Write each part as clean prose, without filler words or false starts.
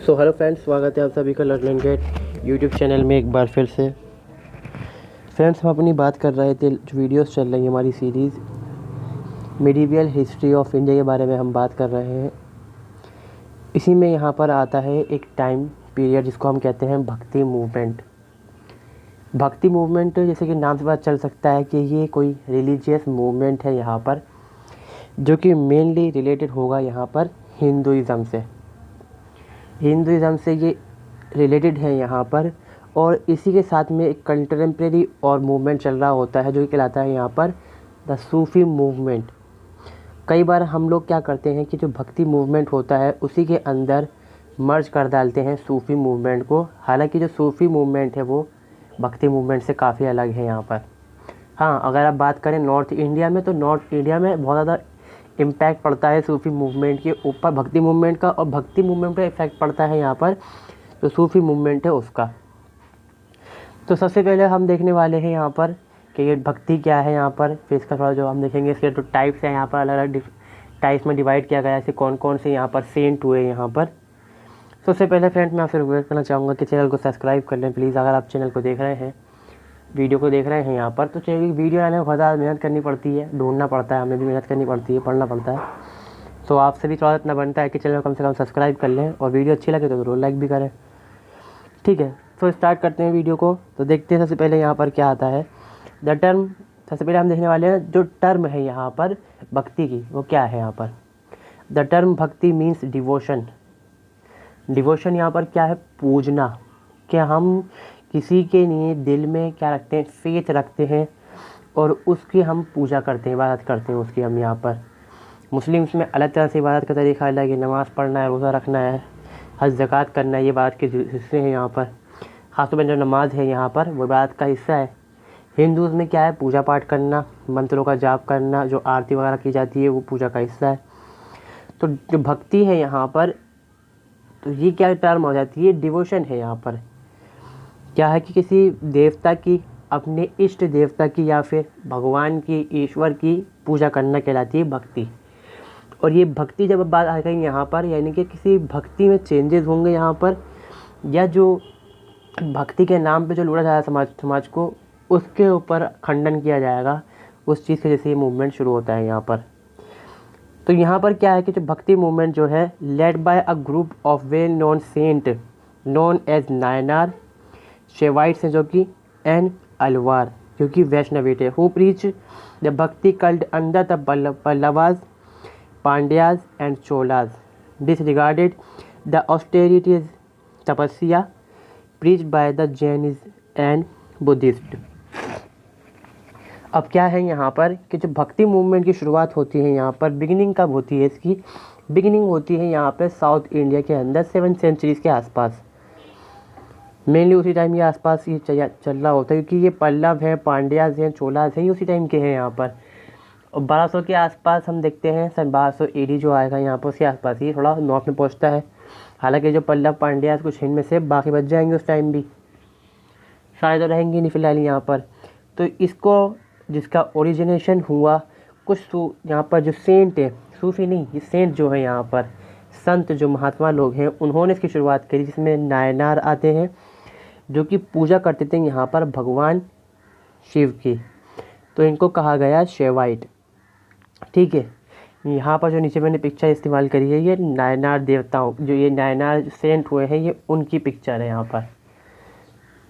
Hello friends, स्वागत है आप सभी का learn and get YouTube channel में एक बार फिर से। फ्रेंड्स, हम अपनी बात कर रहे थे, जो वीडियोस चल रही है हमारी series medieval history of India के बारे में हम बात कर रहे हैं। इसी में यहाँ पर आता है एक टाइम पीरियड जिसको हम कहते हैं भक्ति मूवमेंट। भक्ति मूवमेंट जैसे कि नाम से पता चल सकता है कि ये कोई रिलीजियस मूवमेंट है यहाँ पर, जो कि मेनली रिलेटेड होगा यहाँ पर हिंदुज़म से ये रिलेटेड है यहाँ पर। और इसी के साथ में एक कंटेम्प्रेरी और मूवमेंट चल रहा होता है जो कि कहलाता है यहाँ पर द सूफ़ी मूवमेंट। कई बार हम लोग क्या करते हैं कि जो भक्ति मूवमेंट होता है उसी के अंदर मर्ज कर डालते हैं सूफ़ी मूवमेंट को। हालांकि जो सूफ़ी मूवमेंट है वो भक्ति मूवमेंट से काफ़ी अलग है यहाँ पर। हाँ, अगर आप बात करें नॉर्थ इंडिया में, तो नॉर्थ इंडिया में बहुत ज़्यादा इम्पैक्ट पड़ता है सूफ़ी मूवमेंट के ऊपर भक्ति मूवमेंट का, और भक्ति मूवमेंट का इफेक्ट पड़ता है यहाँ पर जो सूफ़ी मूवमेंट है उसका। तो सबसे पहले हम देखने वाले हैं यहाँ पर कि ये भक्ति क्या है यहाँ पर। फिर इसका थोड़ा जो हम देखेंगे इसके जो टाइप्स हैं यहाँ पर, अलग अलग टाइप्स में डिवाइड किया गया है, ऐसे कौन कौन से यहाँ पर सेंट हुए यहाँ पर। सबसे पहले फ्रेंड्स, मैं आपसे रिक्वेस्ट करना चाहूँगा कि चैनल को सब्सक्राइब कर लें प्लीज़। अगर आप चैनल को देख रहे हैं, वीडियो को देख रहे हैं यहाँ पर, तो चलिए वीडियो आने में बहुत ज़्यादा मेहनत करनी पड़ती है, ढूंढना पड़ता है, हमें भी मेहनत करनी पड़ती है, पढ़ना पड़ता है। तो आपसे भी थोड़ा इतना बनता है कि चैनल को कम से कम सब्सक्राइब कर लें, और वीडियो अच्छी लगे तो ज़रूर लाइक भी करें। ठीक है, तो स्टार्ट करते हैं वीडियो को। तो देखते हैं सबसे पहले यहाँ पर क्या आता है द टर्म। सबसे पहले हम देखने वाले हैं जो टर्म है यहाँ पर भक्ति की, वो क्या है यहाँ पर। द टर्म भक्ति मीन्स डिवोशन। डिवोशन यहाँ पर क्या है, पूजना। क्या हम किसी के लिए दिल में क्या रखते हैं, फेथ रखते हैं, और उसकी हम पूजा करते हैं, इबादत करते हैं उसकी हम यहाँ पर। मुस्लिम्स में अलग तरह से इबादत का तरीका अलग है, नमाज़ पढ़ना है, रोज़ा रखना है, हज ज़कात करना है, ये इबादत के हिस्से हैं यहाँ पर। ख़ासतौर पर जो नमाज है यहाँ पर वो इबादत का हिस्सा है। हिंदूज़ में क्या है, पूजा पाठ करना, मंत्रों का जाप करना, जो आरती वगैरह की जाती है वो पूजा का हिस्सा है। तो जो भक्ति है यहाँ पर, तो ये क्या टर्म हो जाती है, डिवोशन है यहाँ पर। क्या है कि किसी देवता की, अपने इष्ट देवता की या फिर भगवान की, ईश्वर की पूजा करना कहलाती है भक्ति। और ये भक्ति जब बात आ गई यहाँ पर, यानी कि किसी भक्ति में चेंजेस होंगे यहाँ पर, या जो भक्ति के नाम पे जो लूटा जाए समाज को, उसके ऊपर खंडन किया जाएगा, उस चीज़ के जैसे ये मूवमेंट शुरू होता है यहाँ पर। तो यहाँ पर क्या है कि जो भक्ति मूवमेंट जो है led by a group of well known saint known as Nayanar, Shaivites हैं जो कि, एंड अलवार जो कि वैष्णवी थे, who preach the bhakti cult under the Pallavas, Pandyas and Cholas, disregarded the austerities tapasya preach by the Jains and Buddhist. अब क्या है यहाँ पर कि जो भक्ति मूवमेंट की शुरुआत होती है यहाँ पर, बिगिनिंग कब होती है इसकी, बिगिनिंग होती है यहाँ पर साउथ इंडिया के अंदर 7th सेंचुरीज़ के आसपास। मेनली उसी टाइम के आसपास ये चल रहा होता है, क्योंकि ये पल्लव हैं, पांड्याज हैं, चोलाज हैं, ये उसी टाइम के हैं यहाँ पर। और 1200 के आसपास हम देखते हैं, सन 1200 AD जो आएगा यहाँ पर, उसके आसपास ही थोड़ा नॉर्थ में पहुँचता है। हालांकि जो पल्लव पांड्याज कुछ इनमें से बाकी बच जाएंगे उस टाइम भी, शायद तो रहेंगे नहीं फिलहाल यहाँ पर। तो इसको जिसका ओरिजिनेशन हुआ, कुछ यहाँ पर जो सेंट है, सूफी नहीं, ये सेंट जो है यहाँ पर, संत जो महात्मा लोग हैं, उन्होंने इसकी शुरुआत करी, जिसमें नायनार आते हैं जो कि पूजा करते थे यहाँ पर भगवान शिव की। तो इनको कहा गया शेवाइट। ठीक है, यहाँ पर जो नीचे मैंने पिक्चर इस्तेमाल करी है, ये नायनार देवताओं, जो ये नायनार सेंट हुए हैं, ये उनकी पिक्चर है यहाँ पर।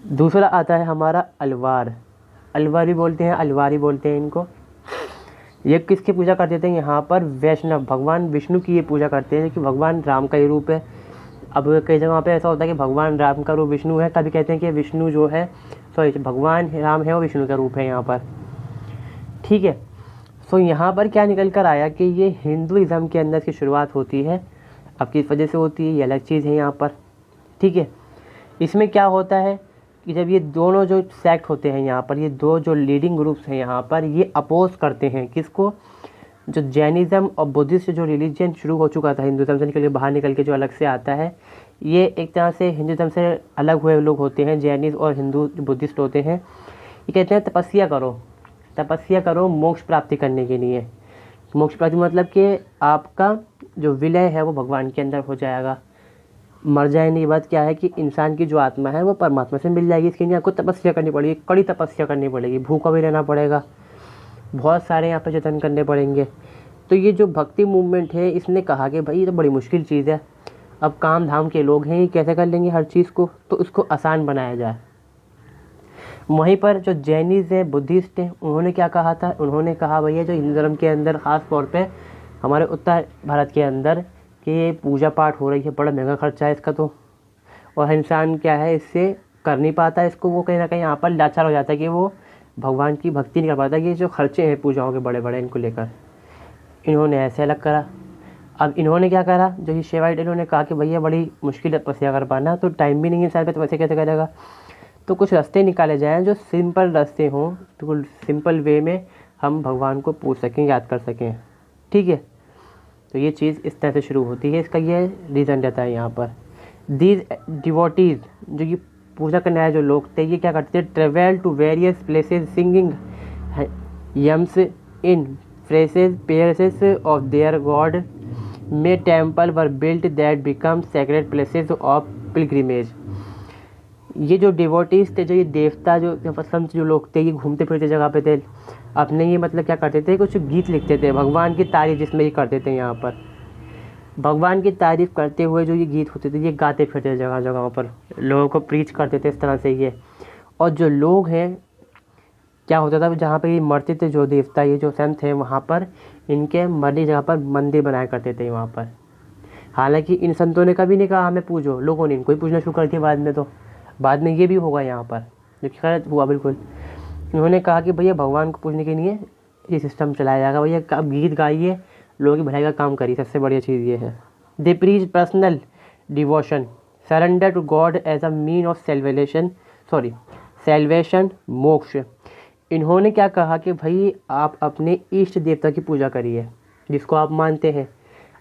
दूसरा आता है हमारा अलवार। अलवार भी बोलते हैं, अलवारी बोलते हैं इनको। ये किसकी पूजा करते थे यहाँ पर, वैष्णव, भगवान विष्णु की ये पूजा करते हैं कि भगवान राम का ही रूप है। अब कई जगह पे ऐसा होता है कि भगवान राम का रूप विष्णु है, कभी कहते हैं कि विष्णु जो है, सॉरी, भगवान राम है वो विष्णु का रूप है यहाँ पर। ठीक है, सो यहाँ पर क्या निकल कर आया कि ये हिंदुइज़्म के अंदर की शुरुआत होती है। अब किस वजह से होती है ये अलग चीज़ है यहाँ पर। ठीक है, इसमें क्या होता है कि जब ये दोनों जो सेक्ट होते हैं यहाँ पर, ये दो जो लीडिंग ग्रुप्स हैं यहाँ पर, ये अपोज करते हैं किसको, जो जैनिज़्म और बुद्धिस्ट जो रिलीजन शुरू हो चुका था हिंदुइज़्म से निकल के बाहर निकल के जो अलग से आता है, ये एक तरह से हिंदुइज़्म से अलग हुए लोग होते हैं, जैनिज़ और हिंदू बुद्धिस्ट होते हैं। ये कहते हैं तपस्या करो मोक्ष प्राप्ति करने के लिए। मोक्ष प्राप्ति मतलब कि आपका जो विलय है वो भगवान के अंदर हो जाएगा। मर जाने के बाद क्या है कि इंसान की जो आत्मा है वो परमात्मा से मिल जाएगी। इसके लिए आपको तपस्या करनी पड़ेगी, कड़ी तपस्या करनी पड़ेगी, भूखा भी रहना पड़ेगा, बहुत सारे यहाँ पे जतन करने पड़ेंगे। तो ये जो भक्ति मूवमेंट है इसने कहा कि भाई ये तो बड़ी मुश्किल चीज़ है, अब काम धाम के लोग हैं, ये कैसे कर लेंगे हर चीज़ को, तो उसको आसान बनाया जाए। वहीं पर जो जैनिज़ हैं, बुद्धिस्ट हैं, उन्होंने क्या कहा था, उन्होंने कहा भैया जो हिंदू धर्म के अंदर ख़ास तौर पे हमारे उत्तर भारत के अंदर कि ये पूजा पाठ हो रही है, बड़ा महंगा खर्चा है इसका तो, और इंसान क्या है इससे कर नहीं पाता इसको, वो कहीं ना कहीं यहाँ पर लाचार हो जाता है कि वो भगवान की भक्ति नहीं कर पाता, कि जो खर्चे हैं पूजाओं के बड़े बड़े इनको लेकर। इन्होंने ऐसे अलग करा। अब इन्होंने क्या करा, जो ये शेवाइट, इन्होंने कहा कि भैया बड़ी मुश्किल है तपस्या कर पाना, तो टाइम भी नहीं है इंसान पे, तो वैसे कैसे करेगा, तो कुछ रास्ते निकाले जाएँ जो सिंपल रास्ते हों, बिल्कुल सिंपल वे में हम भगवान को पूछ सकें, याद कर सकें। ठीक है, तो ये चीज़ इस तरह से शुरू होती है, इसका ये रीज़न रहता है यहाँ पर। दीज डिवोटीज़, जो ये पूजा करने आए जो लोग थे, ये क्या करते थे, travel to various places singing hymns in phrases praises of their god may temple were built that become sacred places of pilgrimage. ये जो डिवोटीज थे, जो ये देवता, जो संत जो लोग थे, ये घूमते फिरते जगह पे थे, अपने ये मतलब क्या करते थे, कुछ गीत लिखते थे भगवान की तारीफ, जिसमें ये करते थे यहाँ पर भगवान की तारीफ करते हुए जो ये गीत होते थे, ये गाते फिरते थे जगह जगहों पर, लोगों को प्रीच करते थे इस तरह से ये। और जो लोग हैं, क्या होता था, जहाँ पे ये मरते थे जो देवता, ये जो संत हैं, वहाँ पर इनके मरने जगह पर मंदिर बनाया करते थे वहाँ पर। हालांकि इन संतों ने कभी नहीं कहा हमें पूजो, लोगों ने इनको ही पूजना शुरू कर दिया बाद में, तो बाद में ये भी होगा यहाँ पर, जो कि गलत हुआ बिल्कुल। उन्होंने कहा कि भैया भगवान को पूजने के लिए ये सिस्टम चलाया जाएगा, भैया अब गीत गाइए, लोगों की भलाई का काम करिए, सबसे बढ़िया चीज़ ये है। They preach personal devotion, surrender to god as a mean of salvation, moksha. इन्होंने क्या कहा कि भाई आप अपने इष्ट देवता की पूजा करिए, जिसको आप मानते हैं।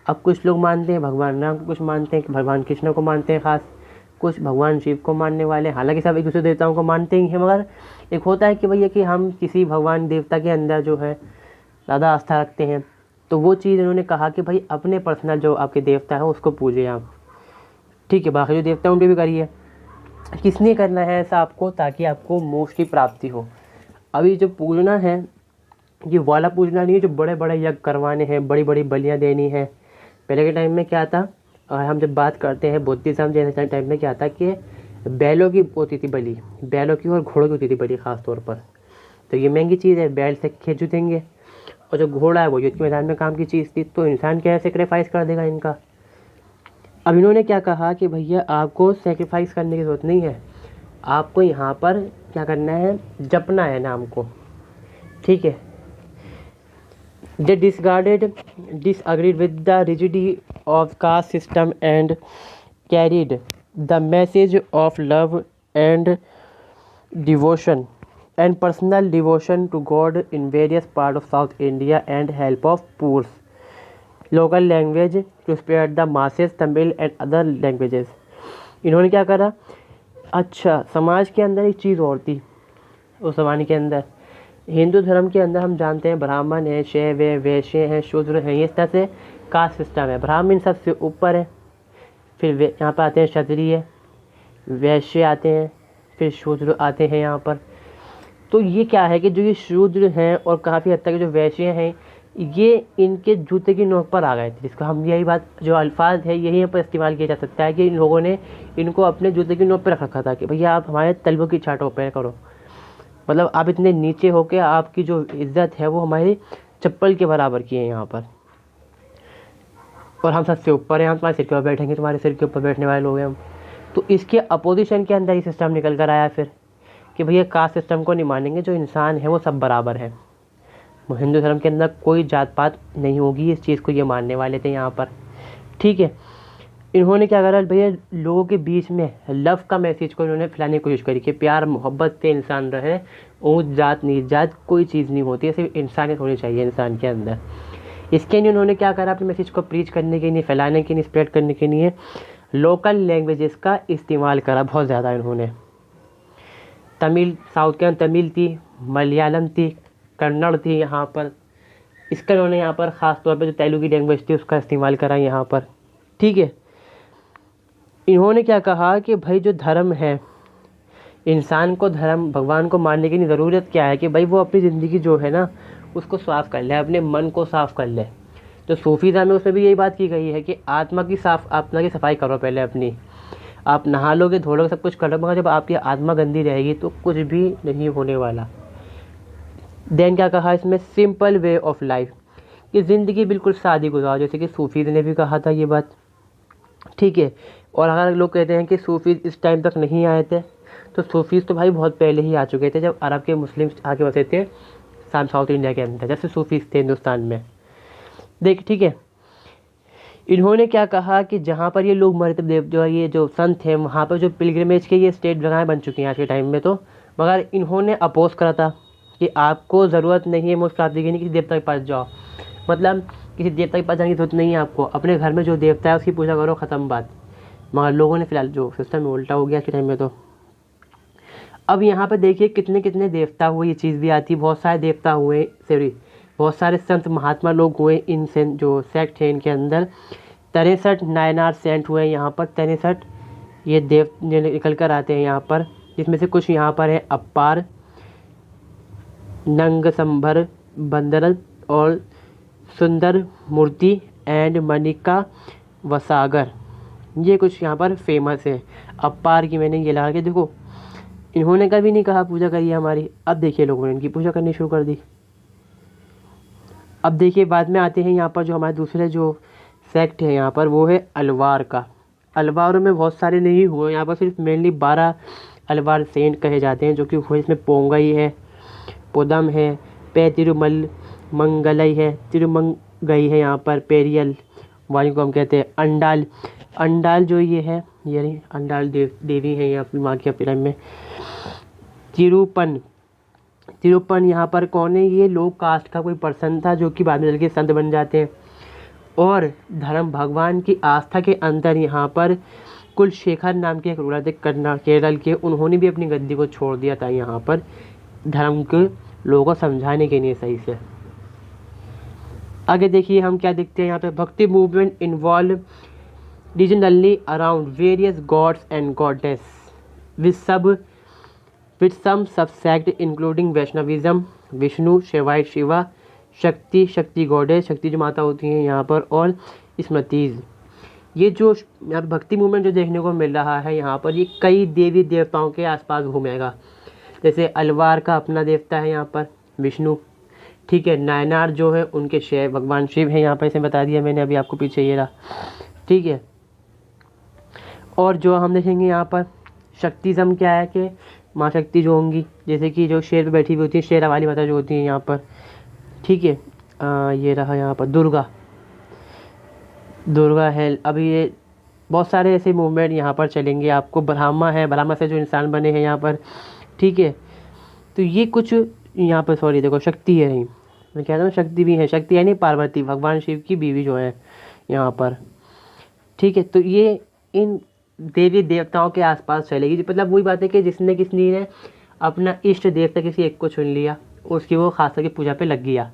अब कुछ लोग मानते हैं भगवान राम को, कुछ मानते हैं भगवान कृष्ण को मानते हैं खास, कुछ भगवान शिव को मानने वाले, हालांकि सब एक दूसरे देवताओं को मानते ही हैं, मगर एक होता है कि भैया कि हम किसी भगवान देवता के अंदर जो है ज़्यादा आस्था रखते हैं, तो वो चीज़ उन्होंने कहा कि भाई अपने पर्सनल जो आपके देवता है उसको पूजिए आप। ठीक है, बाकी जो देवता उनके भी करिए। किसने करना है ऐसा आपको, ताकि आपको मोक्ष की प्राप्ति हो। अभी जो पूजना है ये वाला पूजना नहीं है जो बड़े बड़े यज्ञ करवाने हैं, बड़ी बड़ी बलियाँ देनी है। पहले के टाइम में क्या था, और हम जब बात करते हैं बुद्धिज़्म जैसे टाइम में क्या था कि बैलों की होती थी बलि, बैलों की और घोड़ों की होती थी बलि खास तौर पर। तो ये महंगी चीज़ है, बैल से खेत जुतेंगे, और जो घोड़ा है वो युद्ध के मैदान में काम की चीज़ थी, तो इंसान क्या सेक्रीफाइस कर देगा इनका। अब इन्होंने क्या कहा कि भैया आपको सेक्रीफाइस करने की ज़रूरत नहीं है, आपको यहाँ पर क्या करना है, जपना है नाम को। ठीक है, they disagreed with the rigidity of caste system and carried the message of love and devotion and personal devotion to God in various parts of South India and help of poor local language to spread the masses, Tamil and other languages। इन्होंने क्या करा, अच्छा समाज के अंदर एक चीज़ और थी, उस ज़माने के अंदर हिंदू धर्म के अंदर हम जानते हैं ब्राह्मण है, शैव है, वैश्य हैं, शूद्र हैं, इस तरह से कास्ट सिस्टम है। ब्राह्मण सबसे ऊपर है, फिर यहाँ पर आते हैं क्षत्रिय, वैश्य आते हैं, फिर शूद्र आते हैं यहाँ पर। तो ये क्या है कि जो ये शूद्र हैं और काफ़ी हद तक जो वैश्य हैं, ये इनके जूते की नोक पर आ गए थे, जिसको हम यही बात जो अल्फाज है यहीं पर इस्तेमाल किया जा सकता है कि इन लोगों ने इनको अपने जूते की नोक पर रख रखा था कि भैया आप हमारे तलवों की छाटों पर करो, मतलब आप इतने नीचे होके आपकी जो इज्जत है वो हमारी चप्पल के बराबर की है यहाँ पर, और हम सबसे ऊपर हैं, हम तुम्हारे सिर के ऊपर बैठेंगे, तुम्हारे सिर के ऊपर बैठने वाले लोग हैं हम। तो इसके अपोजिशन के अंदर ही सिस्टम निकल कर आया फिर कि भैया कास्ट सिस्टम को नहीं मानेंगे, जो इंसान है वो सब बराबर है, हिंदू धर्म के अंदर कोई जात पात नहीं होगी, इस चीज़ को ये मानने वाले थे यहाँ पर। ठीक है, इन्होंने क्या करा भैया, लोगों के बीच में लव का मैसेज को इन्होंने फैलाने की कोशिश करी कि प्यार मोहब्बत से इंसान रहे, ऊँच जात नीच जात कोई चीज़ नहीं होती है, सिर्फ इंसानियत होनी चाहिए इंसान के अंदर। इसके लिए उन्होंने क्या करा, अपने मैसेज को प्रीच करने के लिए, फैलाने के लिए, स्प्रेड करने के लिए लोकल लैंग्वेजेस का इस्तेमाल करा बहुत ज़्यादा इन्होंने। तमिल, साउथ के अंदर तमिल थी, मलयालम थी, कन्नड़ थी यहाँ पर, इसका इन्होंने यहाँ पर ख़ास तौर पर जो तेलुगु लैंग्वेज थी उसका इस्तेमाल करा यहाँ पर। ठीक है, इन्होंने क्या कहा कि भाई जो धर्म है, इंसान को धर्म भगवान को मानने की ज़रूरत क्या है कि भाई वो अपनी ज़िंदगी जो है ना उसको साफ़ कर ले, अपने मन को साफ़ कर ले। तो सूफीज़्म में उसमें भी यही बात की गई है कि आत्मा की सफाई करो पहले अपनी। आप नहा लोगे, धो लोगे, सब कुछ कर लो, मगर जब आपकी आत्मा गंदी रहेगी तो कुछ भी नहीं होने वाला। देन क्या कहा इसमें, सिंपल वे ऑफ लाइफ, कि ज़िंदगी बिल्कुल सादी गुजारो, जैसे कि सूफीज़ ने भी कहा था ये बात, ठीक है। और अगर लोग कहते हैं कि सूफीज़ इस टाइम तक नहीं आए थे, तो सूफीज़ तो भाई बहुत पहले ही आ चुके थे, जब अरब के मुस्लिम आके बसे थे साउथ इंडिया के अंदर, जैसे सूफीज़ थे हिंदुस्तान में, देख, ठीक है। इन्होंने क्या कहा कि जहाँ पर ये लोग मरे थे, जो ये जो संत हैं, वहाँ पर जो पिलग्रिमेज के ये स्टेट जगहें बन चुकी हैं आज के टाइम में, तो मगर इन्होंने अपोज करा था कि आपको ज़रूरत नहीं है मोक्ष प्राप्ति की, नहीं किसी देवता के पास जाओ, मतलब किसी देवता के पास जाने की ज़रूरत नहीं है आपको, अपने घर में जो देवता है उसकी पूजा करो, ख़त्म बात। मगर लोगों ने फिलहाल जो सिस्टम में उल्टा हो गया आज के टाइम में। तो अब यहाँ पर देखिए कितने कितने देवता हुए, ये चीज़ भी आती है, बहुत सारे देवता हुए, सॉरी बहुत सारे संत महात्मा लोग हुए इन जो सेक्ट है इनके अंदर। 63 नायनार सेंट हुए यहाँ पर, 63 ये देव निकल कर आते हैं यहाँ पर, जिसमें से कुछ यहाँ पर है अपार, नंगसंभर, बंदरल और सुंदर मूर्ति एंड मनिका वसागर, ये कुछ यहाँ पर फेमस है। अपार की मैंने ये लगा के देखो, इन्होंने कभी नहीं कहा पूजा करिए हमारी, अब देखिए लोगों ने इनकी पूजा करनी शुरू कर दी। अब देखिए बाद में आते हैं यहाँ पर जो हमारे दूसरे जो सेक्ट है यहाँ पर, वो है अलवार का। अलवारों में बहुत सारे नहीं हुए, यहाँ पर सिर्फ मेनली 12 अलवार सेंट कहे जाते हैं, जो कि हुए, इसमें पोंगई है, पोदम है, पे तिरुमल मंगलई है, तिरुमंगई है यहाँ पर, पेरियल वायु को हम कहते हैं, अंडाल, अंडाल जो ये है, ये नहीं अंडाल देवी है यहाँ पर माँ के अपने में। तिरुपन, तिरुपन यहाँ पर कौन है, ये लो कास्ट का कोई पर्सन था जो कि बाद में चल संत बन जाते हैं। और धर्म भगवान की आस्था के अंदर यहाँ पर कुलशेखर नाम के एक रूलर थे केरल के, उन्होंने भी अपनी गद्दी को छोड़ दिया था यहाँ पर धर्म के लोगों को समझाने के लिए सही से। आगे देखिए हम क्या देखते हैं यहाँ पे, bhakti movement involve regionally around various gods and goddess with some subsect including Vaishnavism, Vishnu, शिवाय शिवा, शक्ति, शक्ति गॉडेस, शक्ति जो माता होती हैं यहाँ पर, और स्मृतिज। ये जो यहाँ भक्ति मूवमेंट जो देखने को मिल रहा है यहाँ पर, ये कई देवी देवताओं के आसपास घूमेगा। जैसे अलवार का अपना देवता है यहाँ पर विष्णु, ठीक है। नायनार जो है उनके शिव, भगवान शिव है यहाँ पर, इसे बता दिया मैंने अभी आपको, पीछे ये रहा, ठीक है। और जो हम देखेंगे यहाँ पर शक्तिज़म क्या है कि माँ शक्ति जो होंगी, जैसे कि जो शेर पे बैठी हुई होती है, शेरा वाली माता जो होती है यहाँ पर, ठीक है। ये रहा यहाँ पर दुर्गा, दुर्गा है। अभी ये बहुत सारे ऐसे मूवमेंट यहाँ पर चलेंगे आपको। ब्रह्मा है, ब्रह्मा से जो इंसान बने हैं यहाँ पर, ठीक है। तो ये कुछ यहाँ पर, सॉरी देखो शक्ति है, नहीं मैं कहता हूँ शक्ति भी है, शक्ति यानी पार्वती भगवान शिव की बीवी जो है यहाँ पर, ठीक है। तो ये इन देवी देवताओं के आसपास चलेगी, मतलब वही बात है कि जिसने किसी ने अपना इष्ट देवता किसी एक को चुन लिया, उसकी वो खास करके पूजा पे लग गया,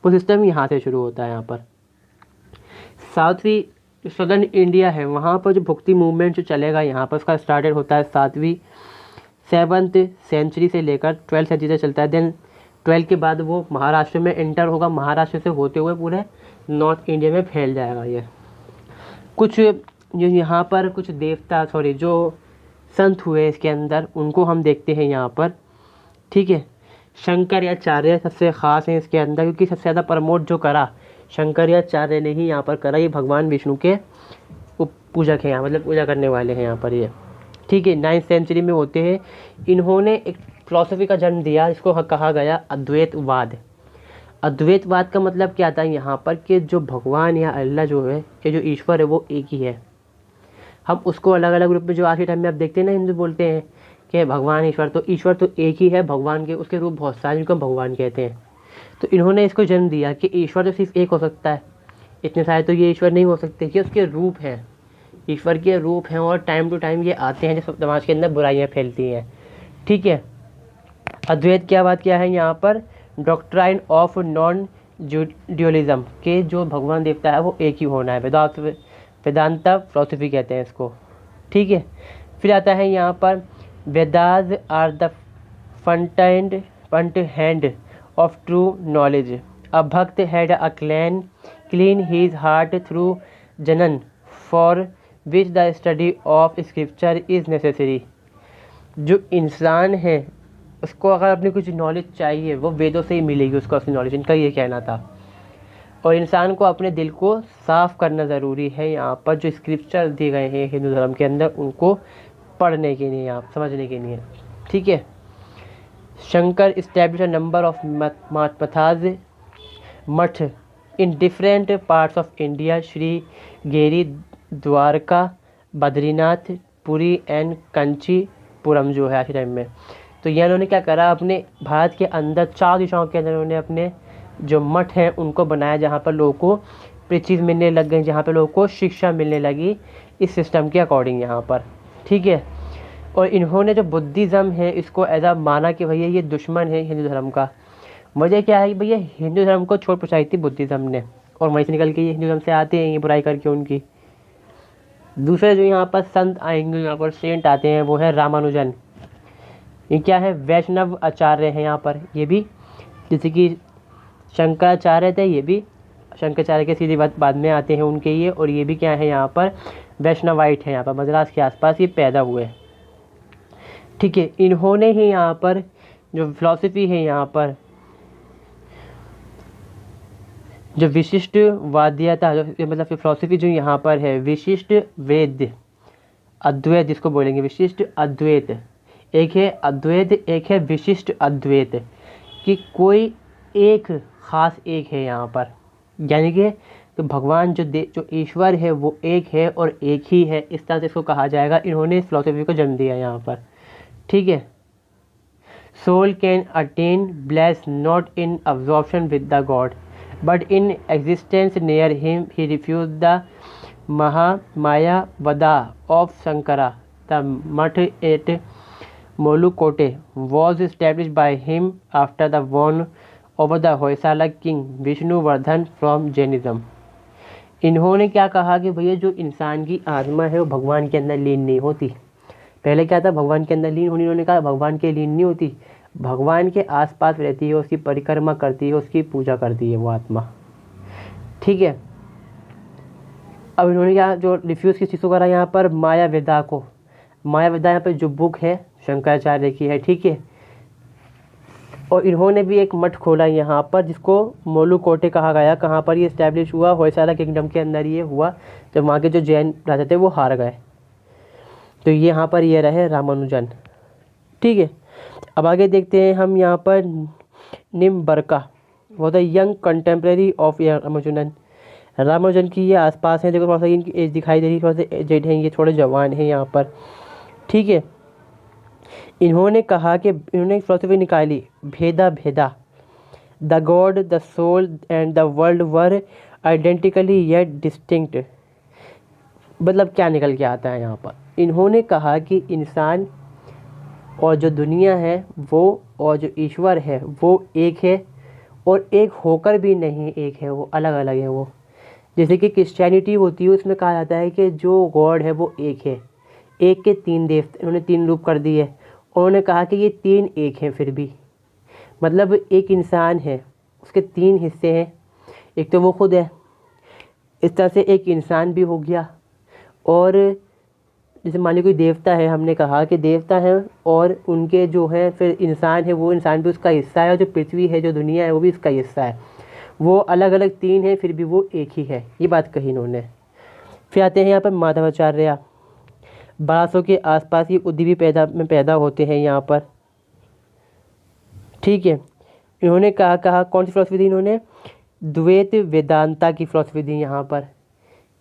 वो सिस्टम यहाँ से शुरू होता है। यहाँ पर साउथवी सदर्न इंडिया है, वहाँ पर जो भक्ति मूवमेंट जो चलेगा यहाँ पर, उसका स्टार्टेड होता है 7वीं सेंचुरी से लेकर 12th सेंचुरी तक चलता है। देन 12 के बाद वो महाराष्ट्र में एंटर होगा, महाराष्ट्र से होते हुए पूरे नॉर्थ इंडिया में फैल जाएगा। ये कुछ जो यहाँ पर कुछ देवता, सॉरी जो संत हुए इसके अंदर, उनको हम देखते हैं यहाँ पर, ठीक है। शंकराचार्य सबसे ख़ास है इसके अंदर, क्योंकि सबसे ज़्यादा प्रमोट जो करा शंकराचार्य ने ही यहाँ पर करा। ये भगवान विष्णु के पूजक हैं यहाँ, मतलब पूजा करने वाले हैं यहाँ पर ये, ठीक है। 9th सेंचुरी में होते हैं। इन्होंने एक फिलॉसफी का जन्म दिया जिसको कहा गया अद्वैतवाद। अद्वैतवाद का मतलब क्या था यहाँ पर कि जो भगवान या अल्लाह जो है, कि जो ईश्वर है वो एक ही है। हम उसको अलग अलग रूप में जो आज के टाइम में आप देखते हैं ना, हिंदू बोलते हैं कि भगवान ईश्वर तो एक ही है, भगवान के उसके रूप बहुत सारे जिनको भगवान कहते हैं। तो इन्होंने इसको जन्म दिया कि ईश्वर तो सिर्फ एक हो सकता है, इतने सारे तो ये ईश्वर नहीं हो सकते, कि उसके रूप हैं, ईश्वर के रूप हैं, और टाइम टू टाइम ये आते हैं जब समाज के अंदर बुराइयाँ फैलती हैं, ठीक है। अद्वैत क्या बात क्या है यहाँ पर, डॉक्ट्राइन ऑफ नॉन ड्यूअलिज्म, के जो भगवान देवता है वो एक ही होना है, वेदांता फिलॉसफी कहते हैं इसको, ठीक है। फिर आता है यहाँ पर Vedas are the front hand of true knowledge. A bhakt had a clean his heart through jnana for which the study of scripture is necessary. जो इंसान है उसको अगर अपनी कुछ नॉलेज चाहिए वो वेदों से ही मिलेगी उसको अपनी नॉलेज, इनका ये कहना था। और इंसान को अपने दिल को साफ़ करना ज़रूरी है। यहाँ पर जो स्क्रिप्चर दिए गए हैं हिंदू धर्म के अंदर उनको पढ़ने के लिए, आप समझने के लिए, ठीक है। Shankar establish a number of math in different parts of India, Sringeri, Dwarka, Badrinath, Puri and Kanchipuram जो है आज के टाइम में। तो ये उन्होंने क्या करा, अपने भारत के अंदर 4 दिशाओं के अंदर उन्होंने अपने जो मठ हैं उनको बनाया, जहाँ पर लोगों को प्रीचिज मिलने लग गई, जहाँ पर लोगों को शिक्षा मिलने लगी इस सिस्टम के अकॉर्डिंग यहाँ पर, ठीक है। और इन्होंने जो बुद्धिज़्म है इसको ऐसा माना कि भैया ये दुश्मन है हिंदू धर्म का। वजह क्या है कि भैया हिंदू धर्म को छोड़ पहुँचाई थी बुद्धिज़्म ने, और वहीं से निकल के ये हिंदू धर्म से आते हैं ये बुराई करके उनकी। दूसरे जो यहाँ पर संत आएंगे, यहाँ पर सेंट आते हैं, वो है रामानुजन। ये क्या है, वैष्णव आचार्य हैं यहाँ पर। ये भी जैसे कि शंकराचार्य थे, ये भी शंकराचार्य के सीधे बाद में आते हैं उनके ये, और ये भी क्या है यहाँ पर वैष्णवाइट है, यहाँ पर मद्रास के आसपास ये पैदा हुए, ठीक है। इन्होंने ही यहाँ पर जो फिलॉसफी है यहाँ पर जो विशिष्ट वाद्यता मतलब फिलॉसफी जो यहाँ पर है विशिष्ट वेद अद्वैत जिसको बोलेंगे विशिष्ट अद्वैत, एक है अद्वैत एक है विशिष्ट अद्वैत, कि कोई एक ख़ास एक है यहाँ पर, यानी कि तो भगवान जो ईश्वर है वो एक है और एक ही है, इस तरह से इसको कहा जाएगा। इन्होंने इस फिलॉसफी को जन्म दिया यहाँ पर, ठीक है। Soul can attain bliss not in absorption with the god but in existence near him, he refuse the mayavada of Shankara. The math at Melukote was established by him after the won over the Hoysala king Vishnuvardhana from Jainism। इन्होंने क्या कहा कि भैया जो इंसान की आत्मा है वो भगवान के अंदर लीन नहीं होती। पहले क्या था, भगवान के अंदर लीन होनी, इन्होंने कहा भगवान के लीन नहीं होती, भगवान के आसपास रहती है, उसकी परिक्रमा करती है, उसकी पूजा करती है वो आत्मा, ठीक है। अब इन्होंने क्या जो रिफ्यूज़ किस चीज़ को करा यहाँ पर, माया वेदा को। माया वेदा यहाँ पर जो बुक है शंकराचार्य की है, ठीक है। और इन्होंने भी एक मठ खोला यहाँ पर जिसको मोलुकोटे कहा गया। कहाँ पर ये इस्टेब्लिश हुआ, होयसाला किंगडम के अंदर ये हुआ, जब वहाँ के जो जैन राजा थे वो हार गए। तो ये यहाँ पर ये रहे रामानुजन, ठीक है। अब आगे देखते हैं हम यहाँ पर निम्बरका, वो the young contemporary of Ramanujan. Ramanujan की ये आसपास हैं, देखो थोड़ा सा इनकी एज दिखाई दे रही है, थोड़ा सा एजेड हैं, ये थोड़े जवान हैं यहाँ पर, ठीक है। इन्होंने कहा कि इन्होंने फिलॉसफी निकाली, Bhedabheda, the god the soul and the world were identically yet distinct. मतलब क्या निकल के आता है यहाँ पर, इन्होंने कहा कि इंसान और जो दुनिया है वो और जो ईश्वर है वो एक है, और एक होकर भी नहीं एक है, वो अलग अलग है। वो जैसे कि क्रिश्चियनिटी होती है उसमें कहा जाता है कि जो गॉड है वो एक है, एक के 3 देवता, इन्होंने 3 रूप कर दिए। उन्होंने कहा कि ये 3 एक हैं फिर भी, मतलब एक इंसान है उसके 3 हिस्से हैं, एक तो वो खुद है, इस तरह से एक इंसान भी हो गया, और जैसे मान लीजिए कोई देवता है, हमने कहा कि देवता है और उनके जो है फिर इंसान है, वो इंसान भी उसका हिस्सा है, और जो पृथ्वी है जो दुनिया है वो भी उसका हिस्सा है। वो अलग अलग 3 हैं फिर भी वो एक ही है, ये बात कही इन्होंने। फिर आते हैं यहाँ पर माधवाचार्य, 1200 के आसपास ये उद्दीपी पैदा होते हैं यहाँ पर, ठीक है। इन्होंने कहा कौन सी फिलॉसफी दी, इन्होंने द्वैत वेदांता की फिलॉसफी दी यहाँ पर,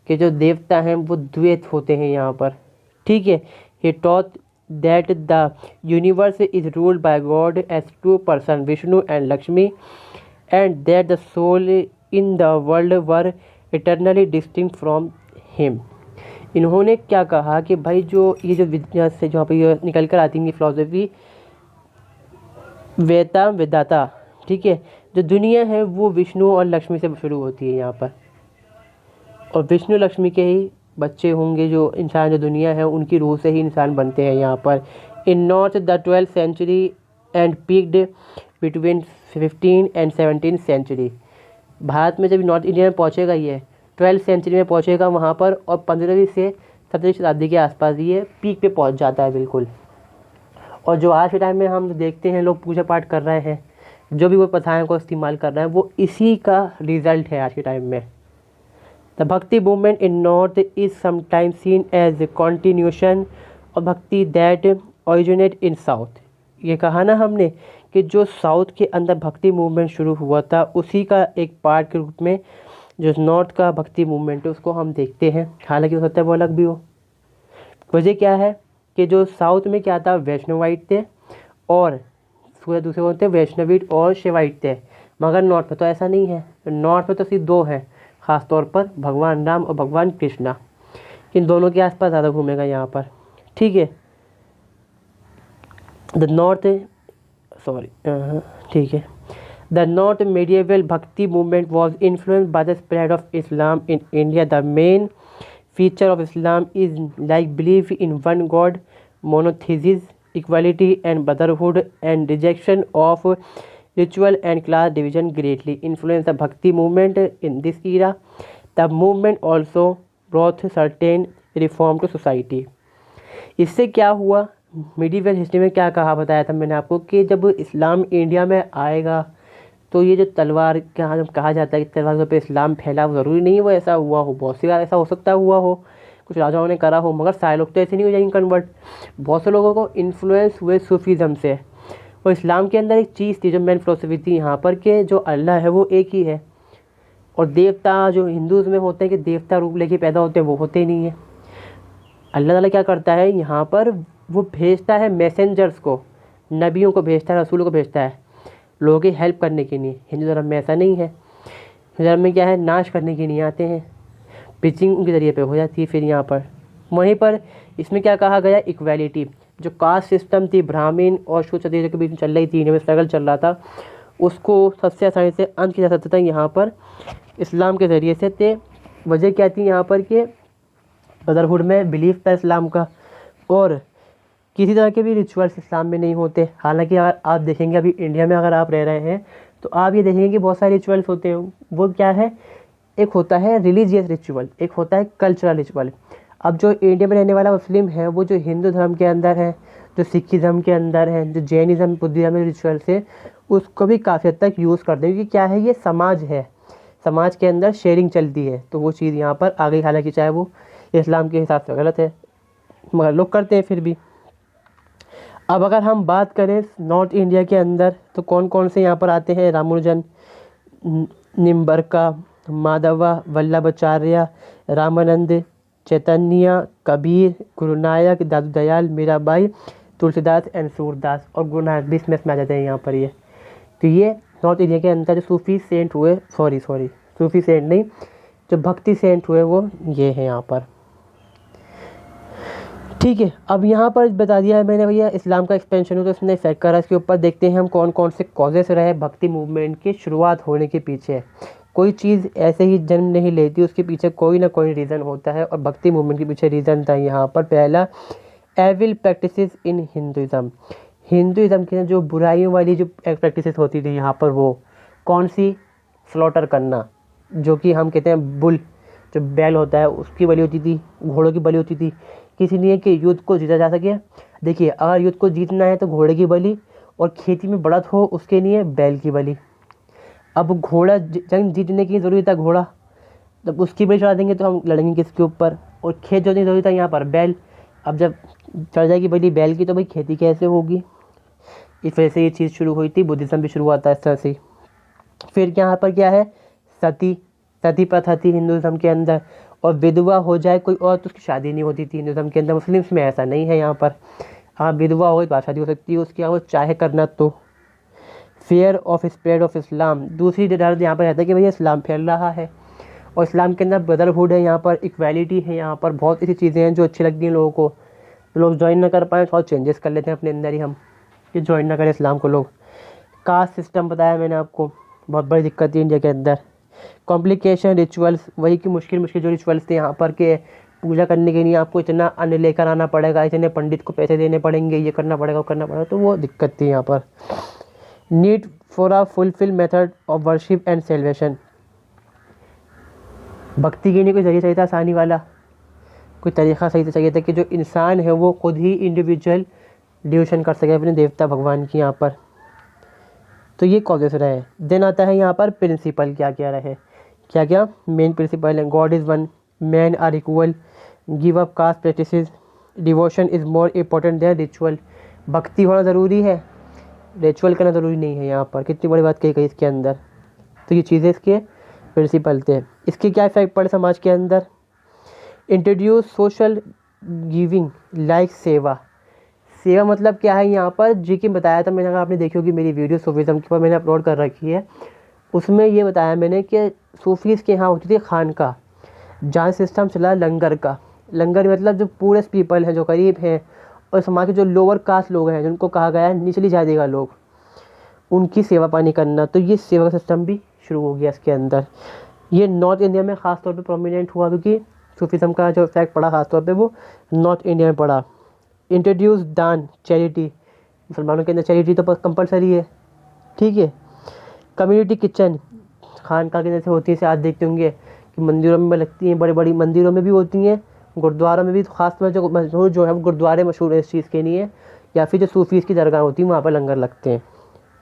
कि जो देवता हैं वो द्वैत होते हैं यहाँ पर, ठीक है। He taught that the universe is ruled by god as 2 person Vishnu and Lakshmi, and that the soul in the world were eternally distinct from him. इन्होंने क्या कहा कि भाई जो ये जो विद्या से जो यहाँ पर निकल कर आती है फिलॉसफी वेदाता, ठीक है। जो दुनिया है वो विष्णु और लक्ष्मी से शुरू होती है यहाँ पर, और विष्णु लक्ष्मी के ही बच्चे होंगे, जो इंसान, जो दुनिया है, उनकी रूह से ही इंसान बनते हैं यहाँ पर। In north the 12th century and peaked between 15 and 17 century. Bharat में जब नॉर्थ इंडिया में पहुँचेगा ये 12th सेंचुरी में पहुँचेगा वहाँ पर, और 15वीं से 17वीं शताब्दी के आसपास ये पीक पे पहुँच जाता है बिल्कुल। और जो आज के टाइम में हम देखते हैं लोग पूजा पाठ कर रहे हैं, जो भी वो प्रथाओं को इस्तेमाल कर रहे हैं, वो इसी का रिजल्ट है आज के टाइम में। The bhakti movement in north is sometimes seen as a continuation of bhakti that originate in south. ये कहा ना हमने कि जो साउथ के अंदर भक्ति मूवमेंट शुरू हुआ था, उसी का एक पार्ट के रूप में जो नॉर्थ का भक्ति मूवमेंट है उसको हम देखते हैं। हालांकि हो सकता है वो अलग भी हो। वजह क्या है कि जो साउथ में क्या था, वैष्णवाइट थे, और दूसरे होते हैं वैष्णवीट और शिवाइट थे। मगर नॉर्थ में तो ऐसा नहीं है। नॉर्थ में तो सिर्फ दो हैं, ख़ास तौर पर भगवान राम और भगवान कृष्णा। इन दोनों के आसपास ज़्यादा घूमेगा यहाँ पर, ठीक है। द नॉर्थ ठीक है। द नॉर्थ medieval भक्ति movement was influenced by the spread of Islam in India. The main feature of Islam is like belief in one God, monotheism, equality and brotherhood, and rejection of ritual and class division greatly influenced the Bhakti movement in this era. The movement also brought certain reform to society. इससे क्या हुआ, medieval history में क्या कहा बताया था मैंने आपको कि जब इस्लाम इंडिया में आएगा तो ये जो तलवार कहा जाता है कि तलवार पे इस्लाम फैला, वो ज़रूरी नहीं है वो ऐसा हुआ हो। बहुत सी बार ऐसा हो सकता है हुआ हो, कुछ राजाओं ने करा हो, मगर सारे लोग तो ऐसे नहीं हो जाएंगे कन्वर्ट। बहुत से लोगों को इन्फ्लुएंस हुए सूफीज़म से। और इस्लाम के अंदर एक चीज़ थी जो मेन फिलोसफी थी यहाँ पर, कि जो अल्लाह है वो एक ही है, और देवता जो हिंदूज़ में होते हैं कि देवता रूप लेके पैदा होते हैं, वो होते ही नहीं है। अल्लाह ताला क्या करता है यहाँ पर, वो भेजता है मैसेंजर्स को, नबियों को भेजता है, रसूलों को भेजता है लोगों की हेल्प करने के लिए। हिंदू धर्म में ऐसा नहीं है। हिंदू धर्म में क्या है, नाश करने के लिए आते हैं, पिचिंग उनके ज़रिए पे हो जाती है। फिर यहाँ पर वहीं पर इसमें क्या कहा गया, इक्वालिटी। जो कास्ट सिस्टम थी ब्राह्मण और शूद्र क्षत्रिय के बीच में चल रही थी, इनमें स्ट्रगल चल रहा था, उसको सबसे आसानी से अंत किया जा सकता था यहाँ पर इस्लाम के ज़रिए से। थे वजह क्या थी यहाँ पर कि ब्रदरहुड में बिलीफ था इस्लाम का, और किसी तरह के भी रिचुअल्स इस्लाम में नहीं होते। हालांकि अगर आप देखेंगे अभी इंडिया में अगर आप रह रहे हैं तो आप ये देखेंगे कि बहुत सारे रिचुअल्स होते हैं। वो क्या है, एक होता है रिलीजियस रिचुअल, एक होता है कल्चरल रिचुअल। अब जो इंडिया में रहने वाला मुस्लिम है, वो जो हिंदू धर्म के अंदर है, जो सिखिज़म के अंदर है, जो जैनिज़म बुद्धिज़्म रिचुअल्स है, उसको भी काफ़ी हद तक यूज़ करते हैं, क्योंकि क्या है, ये समाज है, समाज के अंदर शेयरिंग चलती है, तो वो चीज़ यहाँ पर आ गई। हालांकि चाहे वो इस्लाम के हिसाब से गलत है, मगर लोग करते हैं फिर भी। अब अगर हम बात करें नॉर्थ इंडिया के अंदर तो कौन कौन से यहाँ पर आते हैं, रामानुजन, निम्बरका, माधवा, वल्लभाचार्य, रामानंद, चैतन्य, कबीर, गुरुनानक, दादू दयाल, मीराबाई, तुलसीदास एंड सूरदास, और गुरु नानक भी इसमें आ जाते हैं यहाँ पर। ये तो ये नॉर्थ इंडिया के अंदर जो सूफी सेंट हुए, सूफी सेंट नहीं, जो भक्ति सेंट हुए वो ये है यहाँ पर, ठीक है। अब यहाँ पर बता दिया है मैंने भैया इस्लाम का एक्सपेंशन हो तो इसने इफेक्ट करा। इसके ऊपर देखते हैं हम कौन कौन से कॉजेस रहे भक्ति मूवमेंट की शुरुआत होने के पीछे। कोई चीज़ ऐसे ही जन्म नहीं लेती, उसके पीछे कोई ना कोई रीज़न होता है, और भक्ति मूवमेंट के पीछे रीज़न था यहाँ पर। पहला, evil practices in Hinduism. Hinduism के जो बुराइयों वाली जो प्रैक्टिसेस होती थी यहाँ पर, वो कौन सी, स्लॉटर करना, जो कि हम कहते हैं बुल, जो बैल होता है उसकी बलि होती थी, घोड़ों की बलि होती थी, किसी लिए कि युद्ध को जीता जा सके। देखिए, अगर युद्ध को जीतना है तो घोड़े की बलि, और खेती में बढ़त हो उसके लिए बैल की बलि। अब घोड़ा जंग जीतने की ज़रूरत है, घोड़ा, जब उसकी बलि चढ़ा देंगे तो हम लड़ेंगे किसके ऊपर, और खेत जोतने की ज़रूरत है यहाँ पर, बैल। अब जब चढ़ जाएगी बलि बैल की तो भाई खेती कैसे होगी। इस वजह से ये चीज़ शुरू हुई थी, बुद्धिज़्म भी शुरू हुआ था इस तरह से। फिर यहाँ पर क्या है, सती प्रथा थी हिंदुज़म के अंदर, और विधवा हो जाए कोई और तो उसकी शादी नहीं होती थी हिंदुज़म के अंदर। मुस्लिम्स में ऐसा नहीं है यहाँ पर, हाँ विधवा हो तो शादी हो सकती है उसकी, वो चाहे करना तो। Fair of spread of Islam, दूसरी डर यहाँ पर रहता है कि भैया इस्लाम फैल रहा है, और इस्लाम के अंदर ब्रदरहुड है यहाँ पर, इक्वालिटी है यहाँ पर, बहुत ऐसी चीज़ें हैं जो अच्छी लगती हैं लोगों को। लोग ज्वाइन ना कर पाएँ थोड़ा चेंजेस कर लेते हैं अपने अंदर ही हम, कि ज्वाइन ना करें इस्लाम को लोग। कास्ट सिस्टम बताया मैंने आपको, बहुत बड़ी दिक्कत थी इंडिया के अंदर। कॉम्प्लिकेशन रिचुअल्स, वही कि मुश्किल जो रिचुअल्स थे यहाँ पर, के पूजा करने के लिए आपको इतना अन्न लेकर आना पड़ेगा, इतने पंडित को पैसे देने पड़ेंगे, ये करना पड़ेगा वो करना पड़ेगा, तो वो दिक्कत थी यहाँ पर। Need for a fulfil method of worship and celebration, भक्ति के लिए कोई जरिया चाहिए था आसानी वाला, कोई तरीक़ा सही से चाहिए था कि जो इंसान है वो खुद ही इंडिविजुअल डिवोशन कर सके अपने देवता भगवान की यहाँ पर। तो ये कॉजेस रहे। देन आता है यहाँ पर प्रिंसिपल क्या क्या रहे, क्या क्या मेन प्रिंसिपल है। God is one, man are equal, give up caste practices, devotion is more important than ritual, भक्ति होना ज़रूरी है, रिचुअल करना ज़रूरी नहीं है। यहाँ पर कितनी बड़ी बात कही गई इसके अंदर। तो ये चीज़ें इसके प्रिंसिपल थे। इसके क्या इफेक्ट पड़े समाज के अंदर। इंट्रोड्यूस सोशल गिविंग लाइक सेवा, सेवा मतलब क्या है यहाँ पर, जी कि बताया था मैंने, अगर आपने देखी होगी मेरी वीडियो सूफीज़म के ऊपर मैंने अपलोड कर रखी है, उसमें ये बताया मैंने कि सूफीज़ के यहाँ होती थी खानका, जहाँ सिस्टम चला लंगर का। लंगर मतलब जो पूरे पीपल हैं जो गरीब हैं और समाज के जो लोअर कास्ट लोग हैं जिनको कहा गया है निचली जाति का लोग, उनकी सेवा पानी करना। तो ये सेवा का सिस्टम भी शुरू हो गया इसके अंदर। ये नॉर्थ इंडिया में ख़ास तौर पे प्रोमिनेंट हुआ क्योंकि सूफीज़म का जो इफेक्ट पड़ा ख़ास तौर पे वो नॉर्थ इंडिया में पड़ा। इंट्रोड्यूस दान चैरिटी, मुसलमानों के अंदर चैरिटी तो कंपलसरी है, ठीक है। कम्युनिटी किचन, खानका के जैसे होती है, से आज देखते होंगे कि मंदिरों में लगती हैं, बड़ी बड़ी मंदिरों में भी होती हैं, गुरुद्वारों में भी। ख़ासतौर जो मशहूर जो है वो गुरुद्वारे मशहूर है इस चीज़ के लिए, या फिर जो सूफीज़ की दरगाह होती है वहाँ पर लंगर लगते हैं।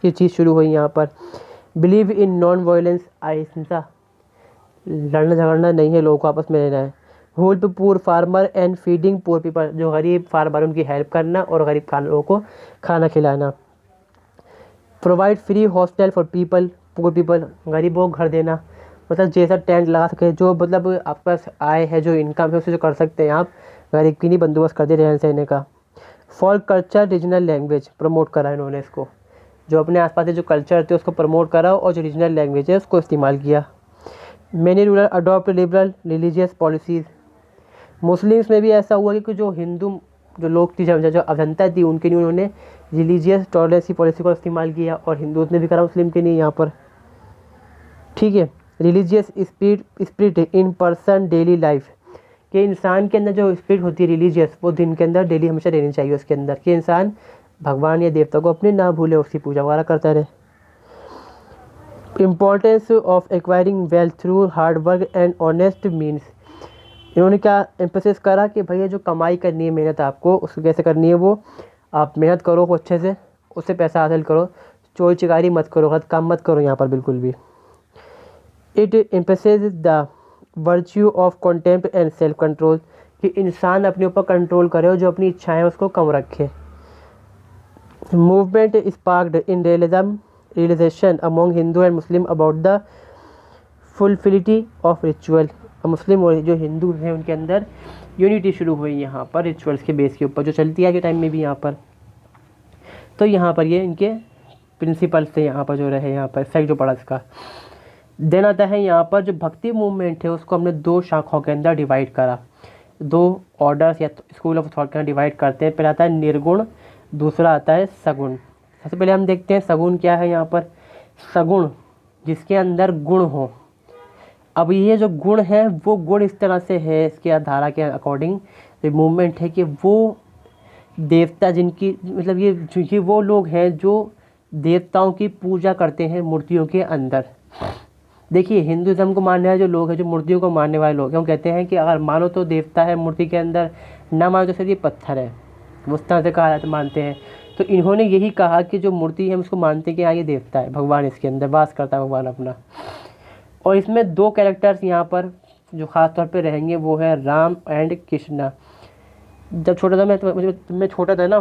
ये चीज़ शुरू हुई यहाँ पर। बिलीव इन नॉन वायलेंस, अहिंसा, लड़ना झगड़ना नहीं है, लोगों को आपस में रहना है। Help poor farmer and feeding poor people, जो गरीब फार्मर उनकी हेल्प करना और गरीब लोगों को खाना खिलाना। Provide free hostel for people, poor people, गरीबों को घर देना, मतलब जैसा टेंट लगा सके, जो मतलब आपके पास आय है, जो इनकम है उसे जो कर सकते हैं आप, गरीब की नहीं बंदोबस्त कर दे रहने सहने का। Folk culture regional language promote करा इन्होंने इसको, जो अपने आसपास जो कल्चर थे उसको प्रमोट करा और जो रीजनल लैंग्वेज है उसको इस्तेमाल किया। Many rural adopt liberal religious policies, Muslims में भी ऐसा हुआ कि जो हिंदू जो लोग थी, जो अजंता थी, उनके लिए उन्होंने रिलीजियस टॉलरेंसी पॉलिसी को इस्तेमाल किया, और हिंदूज ने भी करा मुस्लिम के लिए यहाँ पर, ठीक है। Religious spirit in person daily life, कि इंसान के अंदर जो स्पिरिट होती है रिलीजियस, वो दिन के अंदर डेली हमेशा रहनी चाहिए उसके अंदर, कि इंसान भगवान या देवता को अपने ना भूले, उसकी पूजा वगैरह करता रहे। Importance of acquiring wealth through hard work and honest means, इन्होंने क्या एम्फेसिस करा कि भैया जो कमाई करनी है, मेहनत आपको उसको कैसे करनी है, वो आप मेहनत करो अच्छे से, उससे पैसा हासिल करो, चोरी चिकारी मत करो, गलत काम मत करो यहाँ पर बिल्कुल भी। It emphasis the virtue of contempt and self control, कि इंसान अपने ऊपर कंट्रोल करे और जो अपनी इच्छाएं उसको कम रखे। Movement sparked in realization among Hindu and Muslim about the futility of ritual, Muslim और जो हिंदू हैं उनके अंदर यूनिटी शुरू हुई यहाँ पर रिचुअल्स के बेस के ऊपर, जो चलती है के टाइम में भी यहाँ पर। तो यहाँ पर ये इनके प्रिंसिपल्स थे यहाँ पर जो रहे, यहाँ पर इफेक्ट जो पड़ा इसका। देन आता है यहाँ पर जो भक्ति मूवमेंट है उसको हमने दो शाखाओं के अंदर डिवाइड करा, दो ऑर्डर्स या स्कूल ऑफ थॉट के अंदर डिवाइड करते हैं। पहला आता है निर्गुण, दूसरा आता है सगुण। सबसे पहले हम देखते हैं सगुण क्या है यहाँ पर। सगुण जिसके अंदर गुण हो। अब ये जो गुण है वो गुण इस तरह से है, इसके धारा के अकॉर्डिंग जो मूवमेंट है कि वो देवता जिनकी मतलब ये वो लोग हैं जो देवताओं की पूजा करते हैं मूर्तियों के अंदर। देखिए हिंदुज़म को मानने वाले जो लोग हैं, जो मूर्तियों को मानने वाले लोग हैं, वो कहते हैं कि अगर मानो तो देवता है मूर्ति के अंदर, ना मानो तो सिर्फ ये पत्थर है, वो उस तरह से कहा जाता मानते हैं। तो इन्होंने यही कहा कि जो मूर्ति है उसको मानते हैं कि हाँ ये देवता है, भगवान इसके अंदर वास करता है भगवान अपना। और इसमें दो कैरेक्टर्स यहाँ पर जो ख़ास तौर पे रहेंगे वो है राम एंड कृष्णा। जब छोटा था मैं छोटा था ना,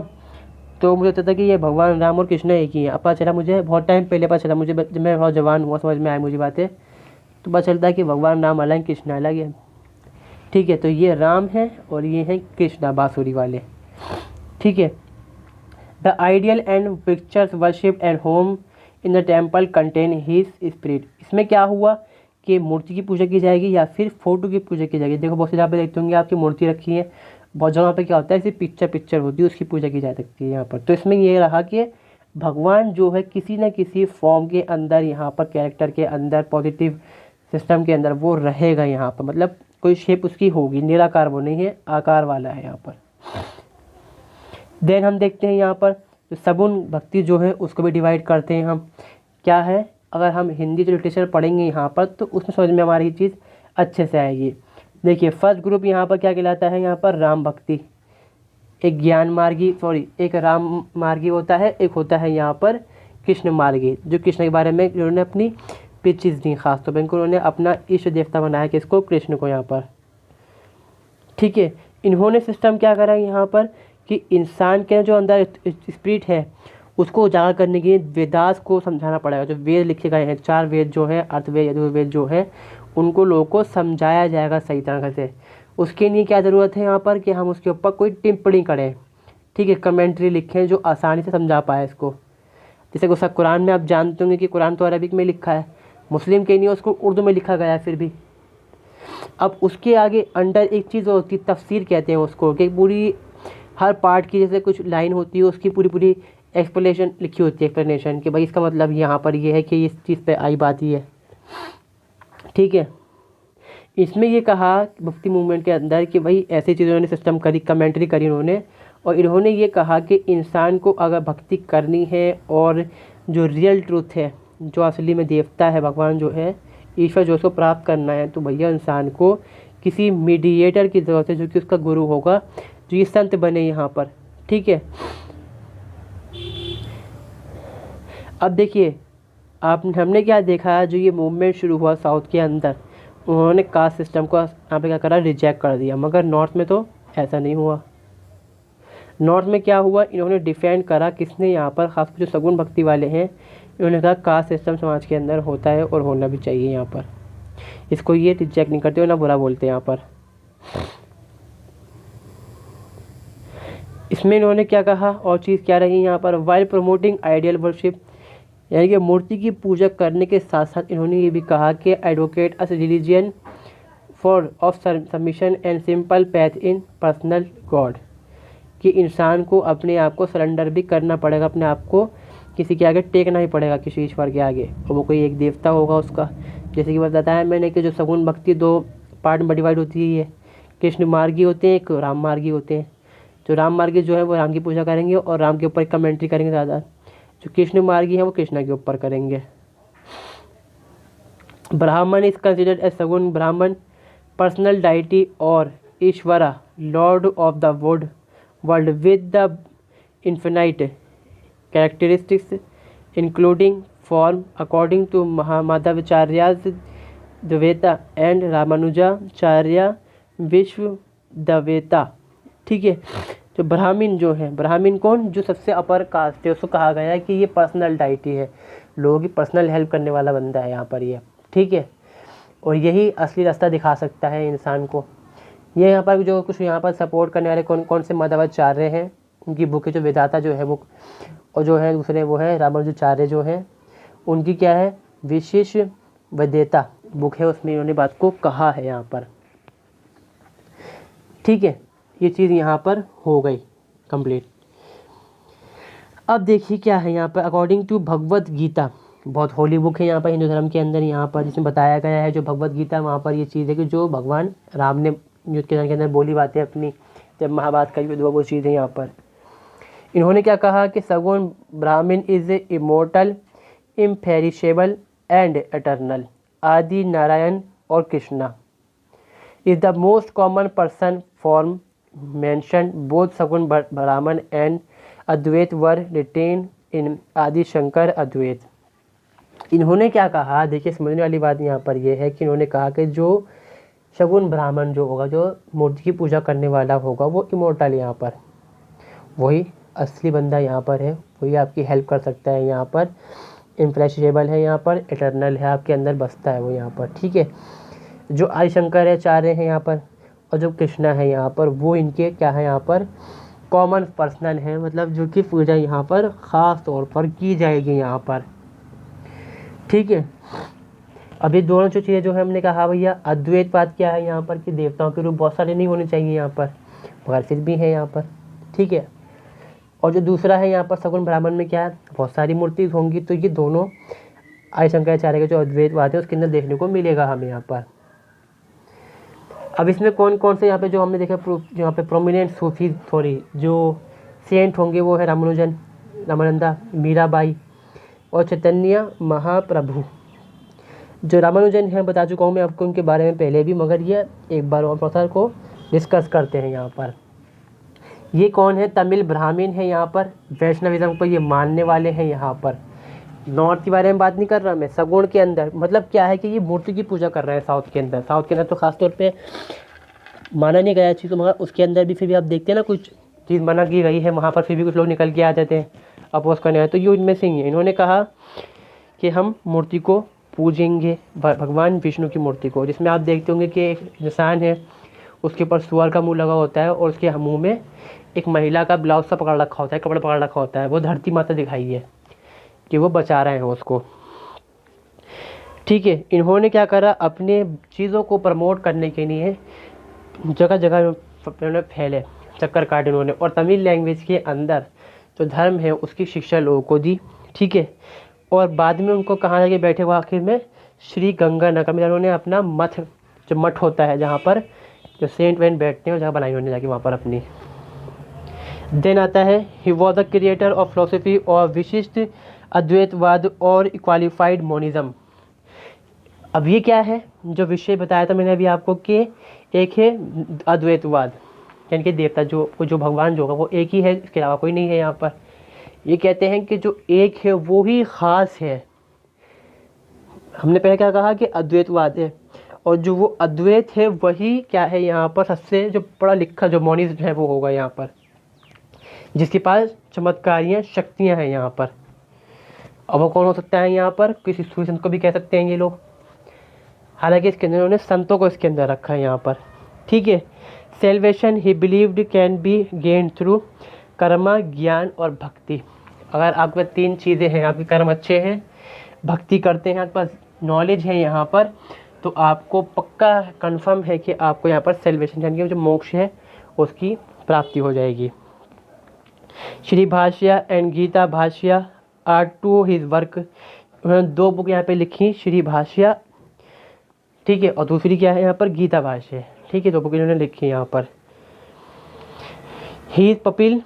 तो मुझे लगता था कि ये भगवान राम और कृष्ण एक ही हैं। अब पता चला मुझे बहुत टाइम पहले पता चला, मुझे जब मैं बहुत जवान हुआ समझ में आई मुझे बातें, तो पता चलता है कि भगवान राम अलग कृष्ण अलग है, ठीक है। तो ये राम है और ये हैं कृष्णा बांसुरी वाले, ठीक है। The ideal and pictures worship and home in the temple contain his spirit. इसमें क्या हुआ कि मूर्ति की पूजा की जाएगी या फिर फोटो की पूजा की जाएगी। देखो बहुत से जगह पे देखते होंगे आपकी मूर्ति रखी है, बहुत जगह पे क्या होता है सिर्फ पिक्चर होती है, उसकी पूजा की जा सकती है यहाँ पर। तो इसमें ये रहा कि भगवान जो है किसी न किसी फॉर्म के अंदर यहाँ पर कैरेक्टर के अंदर पॉजिटिव सिस्टम के अंदर वो रहेगा यहाँ पर, मतलब कोई शेप उसकी होगी, निराकार वो नहीं है, आकार वाला है यहाँ पर। देन हम देखते हैं यहाँ पर सगुण भक्ति जो है उसको भी डिवाइड करते हैं हम। क्या है, अगर हम हिंदी जो लिटरेचर पढ़ेंगे यहाँ पर तो उसमें समझ में हमारी चीज़ अच्छे से आएगी। देखिए फर्स्ट ग्रुप यहाँ पर क्या कहलाता है, यहाँ पर राम भक्ति, एक ज्ञान मार्गी एक राम मार्गी होता है, एक होता है यहाँ पर कृष्ण मार्गी, जो कृष्ण के बारे में उन्होंने अपनी पिचेस दी, खासतौर पर इनको उन्होंने अपना इष्ट देवता बनाया किसको, कृष्ण को यहाँ पर। ठीक है, इन्होंने सिस्टम क्या करा यहाँ पर कि इंसान के जो अंदर स्पिरिट है उसको उजागर करने के लिए वेदास को समझाना पड़ेगा। जो वेद लिखे गए हैं, 4 वेद जो हैं, अर्थवेद यजुर्वेद जो है, उनको लोगों को समझाया जाएगा सही तरह से। उसके लिए क्या ज़रूरत है यहाँ पर कि हम उसके ऊपर कोई टिप्पणी करें, ठीक है, कमेंट्री लिखें जो आसानी से समझा पाए इसको। जैसे उसका कुरान में आप जानते होंगे कि कुरान तो अरबिक में लिखा है, मुस्लिम के नहीं उसको उर्दू में लिखा गया है फिर भी। अब उसके आगे अंडर एक चीज़ होती है, तफसीर कहते हैं उसको, कि पूरी हर पार्ट की जैसे कुछ लाइन होती है उसकी पूरी एक्सप्लेनेशन लिखी होती है, एक्सप्लेनेशन कि भाई इसका मतलब यहाँ पर ये है कि इस चीज़ पे आई बात ही है। ठीक है, इसमें ये कहा भक्ति मूवमेंट के अंदर कि भाई ऐसी चीज़ों ने सिस्टम करी, कमेंट्री करी इन्होंने, और इन्होंने ये कहा कि इंसान को अगर भक्ति करनी है और जो रियल ट्रूथ है, जो असली में देवता है, भगवान जो है, ईश्वर जो उसको प्राप्त करना है, तो भैया इंसान को किसी मीडिएटर की ज़रूरत है जो कि उसका गुरु होगा, जो ये संत बने यहाँ पर। ठीक है, अब देखिए हमने क्या देखा, जो ये मूवमेंट शुरू हुआ साउथ के अंदर, उन्होंने कास्ट सिस्टम को यहाँ पे क्या करा, रिजेक्ट कर दिया। मगर नॉर्थ में तो ऐसा नहीं हुआ। नॉर्थ में क्या हुआ, इन्होंने डिफेंड करा, किसने यहाँ पर, खासकर जो सगुण भक्ति वाले हैं, इन्होंने कहा कास्ट सिस्टम समाज के अंदर होता है और होना भी चाहिए यहाँ पर। इसको ये रिजेक्ट नहीं करते हो ना बुरा बोलते यहाँ पर। इसमें इन्होंने क्या कहा और चीज़ क्या रही यहाँ पर, वाइल प्रमोटिंग आइडियल वर्शिप, यानी कि मूर्ति की पूजा करने के साथ साथ इन्होंने ये भी कहा कि advocate us religion for of submission and simple path in personal God, कि इंसान को अपने आप को सरेंडर भी करना पड़ेगा, अपने आप को किसी के आगे टेकना ही पड़ेगा, किसी ईश्वर के आगे, और वो कोई एक देवता होगा उसका। जैसे कि बताया मैंने कि जो सगुण भक्ति 2 पार्ट में डिवाइड होती है, कृष्ण मार्गी होते हैं, एक राम मार्गी होते हैं। जो राम मार्गी जो है वो राम की पूजा करेंगे और राम के ऊपर कमेंट्री करेंगे ज़्यादा। जो कृष्ण मार्गी है वो कृष्णा के ऊपर करेंगे। ब्राह्मण इज कंसिडर्ड एज सगुण ब्राह्मण पर्सनल डाइटी और Ishvara lord of the world with the infinite characteristics including form according to Madhvacharya Dvaita and Ramanujacharya Vishva Dvaita. ठीक है, जो ब्राह्मण जो है, ब्राह्मण कौन, जो सबसे अपर कास्ट है, उसको कहा गया है कि ये पर्सनल डाइटी है, लोगों की पर्सनल हेल्प करने वाला बंदा है यहाँ पर ये। ठीक है, और यही असली रास्ता दिखा सकता है इंसान को। ये यहाँ पर जो कुछ यहाँ पर सपोर्ट करने वाले कौन कौन से माधवाचार्य हैं, उनकी बुक है जो वेदांता जो है बुक, और जो है दूसरे वो है रामानुजाचार्य जो है, उनकी क्या है विशेष वेदांता बुक है, उसमें इन्होंने बात को कहा है यहाँ पर। ठीक है, ये चीज़ यहाँ पर हो गई कंप्लीट। अब देखिए क्या है यहाँ पर, अकॉर्डिंग टू भगवत गीता, बहुत होली बुक है यहाँ पर हिंदू धर्म के अंदर, यहाँ पर जिसमें बताया गया है जो भगवत गीता, वहाँ पर ये चीज़ है कि जो भगवान राम ने युद्ध के अंदर बोली बातें अपनी, जब महाभारत का युद्ध हुआ, वो चीज़ है यहाँ पर। इन्होंने क्या कहा कि सगुण ब्राह्मण is a immortal imperishable and eternal, आदि नारायण और Krishna is the most common person form mentioned. Both सगुण ब्राह्मण एंड अद्वैत वर रिटेन इन आदि शंकर अद्वैत। इन्होंने क्या कहा, देखिए समझने वाली बात यहाँ पर यह है कि इन्होंने कहा कि जो सगुण ब्राह्मण जो होगा, जो मूर्ति की पूजा करने वाला होगा, वो इमोर्टल यहाँ पर, वही असली बंदा यहाँ पर है, वही आपकी हेल्प कर सकता है यहाँ पर, इम्प्रेशेबल है यहाँ पर, एटर्नल है, आपके अंदर बसता है वो यहाँ पर। ठीक है, जो आदि शंकर है, चार्य हैं यहाँ पर, और जो कृष्णा है यहाँ पर, वो इनके क्या है यहाँ पर कॉमन पर्सनल है, मतलब जो कि पूजा यहाँ पर ख़ास तौर पर की जाएगी यहाँ पर। ठीक है, अभी दोनों जो चीज़ें जो है हमने कहा भैया, अद्वैत बात क्या है यहाँ पर कि देवताओं के रूप बहुत सारे नहीं होने चाहिए यहाँ पर, मगर फिर भी है यहाँ पर। ठीक है, और जो दूसरा है यहाँ पर सगुण ब्राह्मण में क्या है, बहुत सारी मूर्ति होंगी, तो ये दोनों आदि शंकराचार्य के जो अद्वैतवाद है उसके अंदर देखने को मिलेगा हमें यहाँ पर। अब इसमें कौन कौन से यहाँ पे जो हमने देखा यहाँ पे प्रोमिनेंट सूफी जो सेंट होंगे वो है रामानुजन, रामानंदा, मीराबाई और चैतन्य महाप्रभु। जो रामानुजन हैं बता चुका हूँ मैं आपको उनके बारे में पहले भी, मगर ये एक बार और प्रोफेसर को डिस्कस करते हैं यहाँ पर। ये कौन है? तमिल ब्राह्मण है यहाँ पर, वैष्णविज्म को ये मानने वाले हैं यहाँ पर। नॉर्थ के बारे में बात नहीं कर रहा मैं, सगुण के अंदर मतलब क्या है कि ये मूर्ति की पूजा कर रहे हैं साउथ के अंदर। साउथ के अंदर तो खासतौर पे माना नहीं गया चीज़, तो मगर उसके अंदर भी फिर भी आप देखते हैं ना कुछ चीज़ मना की गई है वहाँ पर, फिर भी कुछ लोग निकल के आ जाते हैं अपोज करने आए। तो ये इनमें से ही है। इन्होंने कहा कि हम मूर्ति को पूजेंगे, भगवान विष्णु की मूर्ति को, जिसमें आप देखते होंगे कि एक इंसान है, उसके ऊपर सुअर का मुँह लगा होता है और उसके मुँह में एक महिला का ब्लाउज सा पकड़ रखा होता है, कपड़ा पकड़ रखा होता है। वो धरती माता दिखाई है कि वो बचा रहे हैं उसको। ठीक है, इन्होंने क्या करा, अपने चीज़ों को प्रमोट करने के लिए जगह जगह उन्होंने फैले, चक्कर काटे उन्होंने, और तमिल लैंग्वेज के अंदर जो धर्म है उसकी शिक्षा लोगों को दी। ठीक है, और बाद में उनको कहाँ जाके बैठे हुआ आखिर में श्री गंगानगर में उन्होंने अपना मठ, जो मठ होता है जहाँ पर जो सेंट वेंट बैठते हैं, जगह बनाई उन्होंने जाके वहाँ पर अपनी। देन आता है he was the creator of philosophy और विशिष्ट अद्वैतवाद और क्वालिफाइड मोनिज्म। अब ये क्या है जो विषय बताया था मैंने अभी आपको कि एक है अद्वैतवाद, यानी कि देवता जो भगवान जो होगा वो एक ही है, इसके अलावा कोई नहीं है यहाँ पर। ये कहते हैं कि जो एक है वो ही ख़ास है। हमने पहले क्या कहा कि अद्वैतवाद है, और जो वो अद्वैत है वही क्या है यहाँ पर सबसे जो पढ़ा लिखा जो मोनिस्ट है वो होगा यहाँ पर, जिसके पास चमत्कारियाँ शक्तियाँ हैं यहाँ पर। अब वो कौन हो सकता है यहाँ पर? किसी सूर्य संत को भी कह सकते हैं ये लोग, हालांकि इसके अंदर उन्होंने संतों को इसके अंदर रखा है यहाँ पर। ठीक है, salvation he believed can be gain through Karma, ज्ञान और भक्ति। अगर आपके पास तीन चीज़ें हैं, आपके कर्म अच्छे हैं, भक्ति करते हैं, आपके पास नॉलेज है यहाँ पर, तो आपको पक्का कंफर्म है कि आपको यहाँ पर सेल्वेशन यानी कि जो मोक्ष है उसकी प्राप्ति हो जाएगी। श्री भाष्य एंड गीता भाष्य आर टू हिज वर्क। उन्होंने दो बुक यहाँ पे लिखी, श्री भाष्य, ठीक है, और दूसरी क्या है यहाँ पर? गीता भाष्य। ठीक है, दो बुक इन्होंने लिखी यहाँ पर। He pupil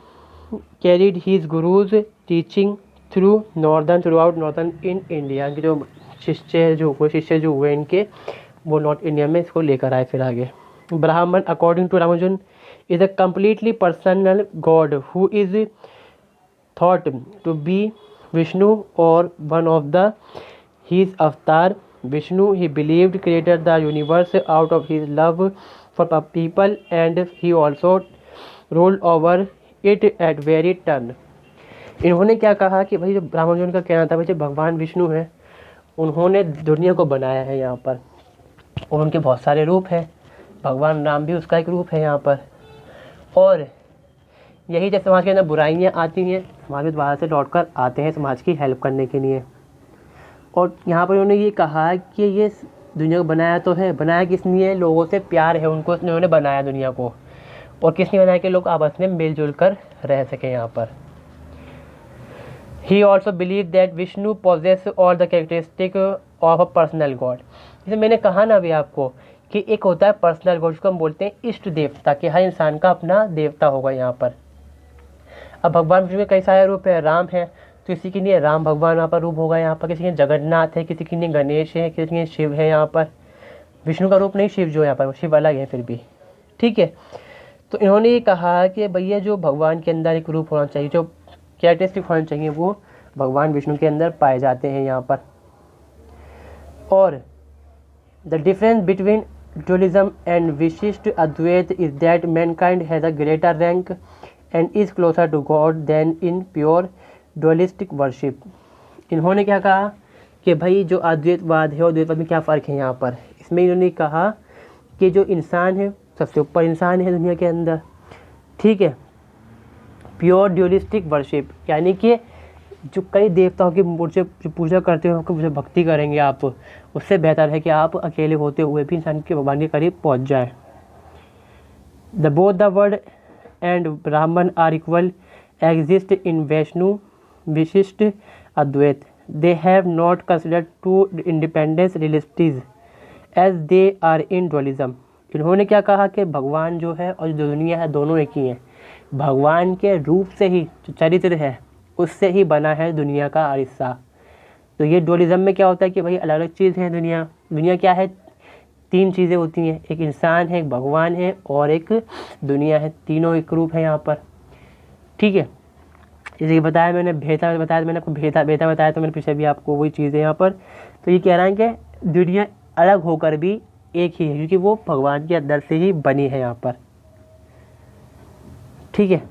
carried his gurus teaching throughout northern in India. कि जो शिष्य जो हुए इनके वो नॉर्थ इंडिया में इसको लेकर आए फिर आगे। Brahman according to Ramanujan is a completely personal God who is thought to be Vishnu और one of the his avatar Vishnu. He believed created the universe out of his love for people and he also ruled over it at very turn. इन्होंने क्या कहा कि भाई जो रामानुजन का कहना था भाई जो भगवान विष्णु है उन्होंने दुनिया को बनाया है यहाँ पर, और उनके बहुत सारे रूप हैं, भगवान राम भी उसका एक रूप है यहाँ पर। और यही जब समाज के अंदर बुराइयाँ आती हैं, समाज में दोबारा से लौट कर आते हैं समाज की हेल्प करने के लिए। और यहाँ पर उन्होंने ये कहा कि ये दुनिया को बनाया तो है, बनाया किसने है? लोगों से प्यार है उनको, उन्होंने बनाया दुनिया को, और किसने बनाया कि लोग आपस में मिलजुल कर रह सकें यहाँ पर। He also believed that Vishnu possesses all the characteristics of a personal God। जैसे मैंने कहा ना अभी आपको कि एक होता है पर्सनल गॉड जिसको हम बोलते हैं इष्ट देवता, कि हर इंसान का अपना देवता होगा यहाँ पर। अब भगवान विष्णु के कई सारे रूप है, राम है तो किसी के लिए राम भगवान यहाँ पर रूप होगा यहाँ पर, किसी के जगन्नाथ है, किसी के लिए गणेश है, किसी के लिए शिव है यहाँ पर। विष्णु का रूप नहीं शिव जो यहाँ पर, शिव अलग है फिर भी। ठीक है, तो इन्होंने ये कहा कि भैया जो भगवान के अंदर एक रूप होना चाहिए, जो कैरेक्टरिस्टिक होने चाहिए, वो भगवान विष्णु के अंदर पाए जाते हैं यहाँ पर। और the difference between dualism and Vishishta Advaita is that mankind has a greater rank and is closer to God than in pure dualistic worship. इन्होंने क्या कहा कि भाई जो अद्वैतवाद है और द्वैतवाद में क्या फ़र्क है यहाँ पर? इसमें इन्होंने कहा कि जो इंसान है सबसे ऊपर इंसान है दुनिया के अंदर। ठीक है, प्योर ड्यूलिस्टिक वर्शिप यानी कि जो कई देवताओं की मूर्ति पूजा करते हो, मुझे भक्ति करेंगे आप, उससे बेहतर है कि आप अकेले होते हुए भी इंसान के भगवान के करीब पहुंच जाए। The both the word and Brahman are equal exist in Vaishnava Vishishta Advaita. They have not considered to independence realities as they are in dualism. इन्होंने क्या कहा कि भगवान जो है और जो दुनिया है दोनों एक ही हैं। भगवान के रूप से ही जो चरित्र है उससे ही बना है दुनिया का हिस्सा। तो ये डुअलिज्म में क्या होता है कि भाई अलग अलग चीज़ है दुनिया। दुनिया क्या है, तीन चीज़ें होती हैं, एक इंसान है, एक भगवान है और एक दुनिया है, तीनों एक रूप है यहाँ पर। ठीक है, जैसे कि बताया मैंने भेदा बताया, मैंने आपको भेदा बताया, तो मैंने पीछे भी आपको वही चीज़ है यहाँ पर। तो ये कह रहा है कि दुनिया अलग होकर भी एक ही है क्योंकि वो भगवान के अंदर से ही बनी है यहाँ पर। ठीक है,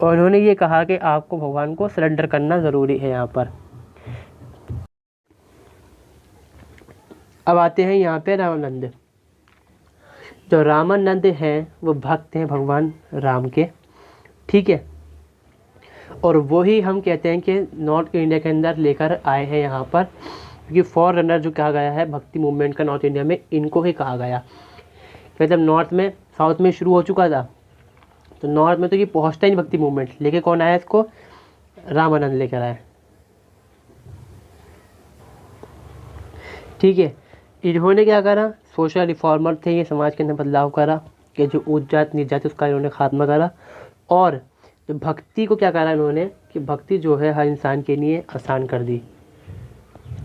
और उन्होंने ये कहा कि आपको भगवान को सरेंडर करना ज़रूरी है यहाँ पर। अब आते हैं यहाँ पे रामानंद। जो रामानंद हैं वो भक्त हैं भगवान राम के। ठीक है, और वही हम कहते हैं कि नॉर्थ इंडिया के अंदर लेकर आए हैं यहाँ पर, क्योंकि फॉर रनर जो कहा गया है भक्ति मूवमेंट का नॉर्थ इंडिया में, इनको ही कहा गया। मतलब नॉर्थ में, साउथ में शुरू हो चुका था, तो नॉर्थ में तो ये पहुँचता ही नहीं भक्ति मूवमेंट, लेके कौन आया इसको, रामानंद लेकर आए। ठीक है, इन्होंने क्या करा, सोशल रिफॉर्मर थे ये, समाज के अंदर बदलाव करा कि जो उच्च जात नीच जाति उसका इन्होंने खात्मा करा। और तो भक्ति को क्या करा इन्होंने कि भक्ति जो है हर इंसान के लिए आसान कर दी।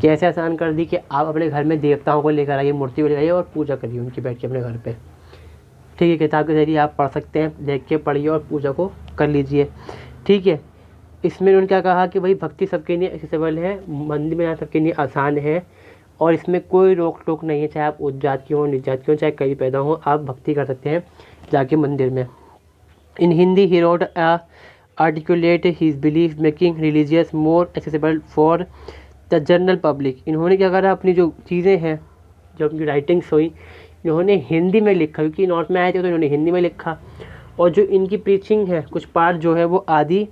कैसे आसान कर दी कि आप अपने घर में देवताओं को लेकर आइए, मूर्ति को लेकर आइए और पूजा करिए उनकी बैठ के अपने घर पे। ठीक है, किताब के जरिए आप पढ़ सकते हैं, देख के पढ़िए और पूजा को कर लीजिए। ठीक है, इसमें उन्होंने क्या कहा कि भाई भक्ति सबके लिए एक्सेसिबल है, मंदिर में आना सबके लिए आसान है और इसमें कोई रोक टोक नहीं है, चाहे आप उच्च जात के हो, नीच जात के हो, चाहे कहीं पैदा हो, आप भक्ति कर सकते हैं जाके मंदिर में। In Hindi he wrote articulate his belief making religious more accessible for the general public. इन्होंने क्या करा, अपनी जो चीज़ें हैं, जो उनकी राइटिंग्स हुई, इन्होंने हिंदी में लिखा, क्योंकि नॉर्थ में आए थे तो इन्होंने हिंदी में लिखा। और जो इनकी प्रीचिंग है, कुछ पार्ट जो है वो आदि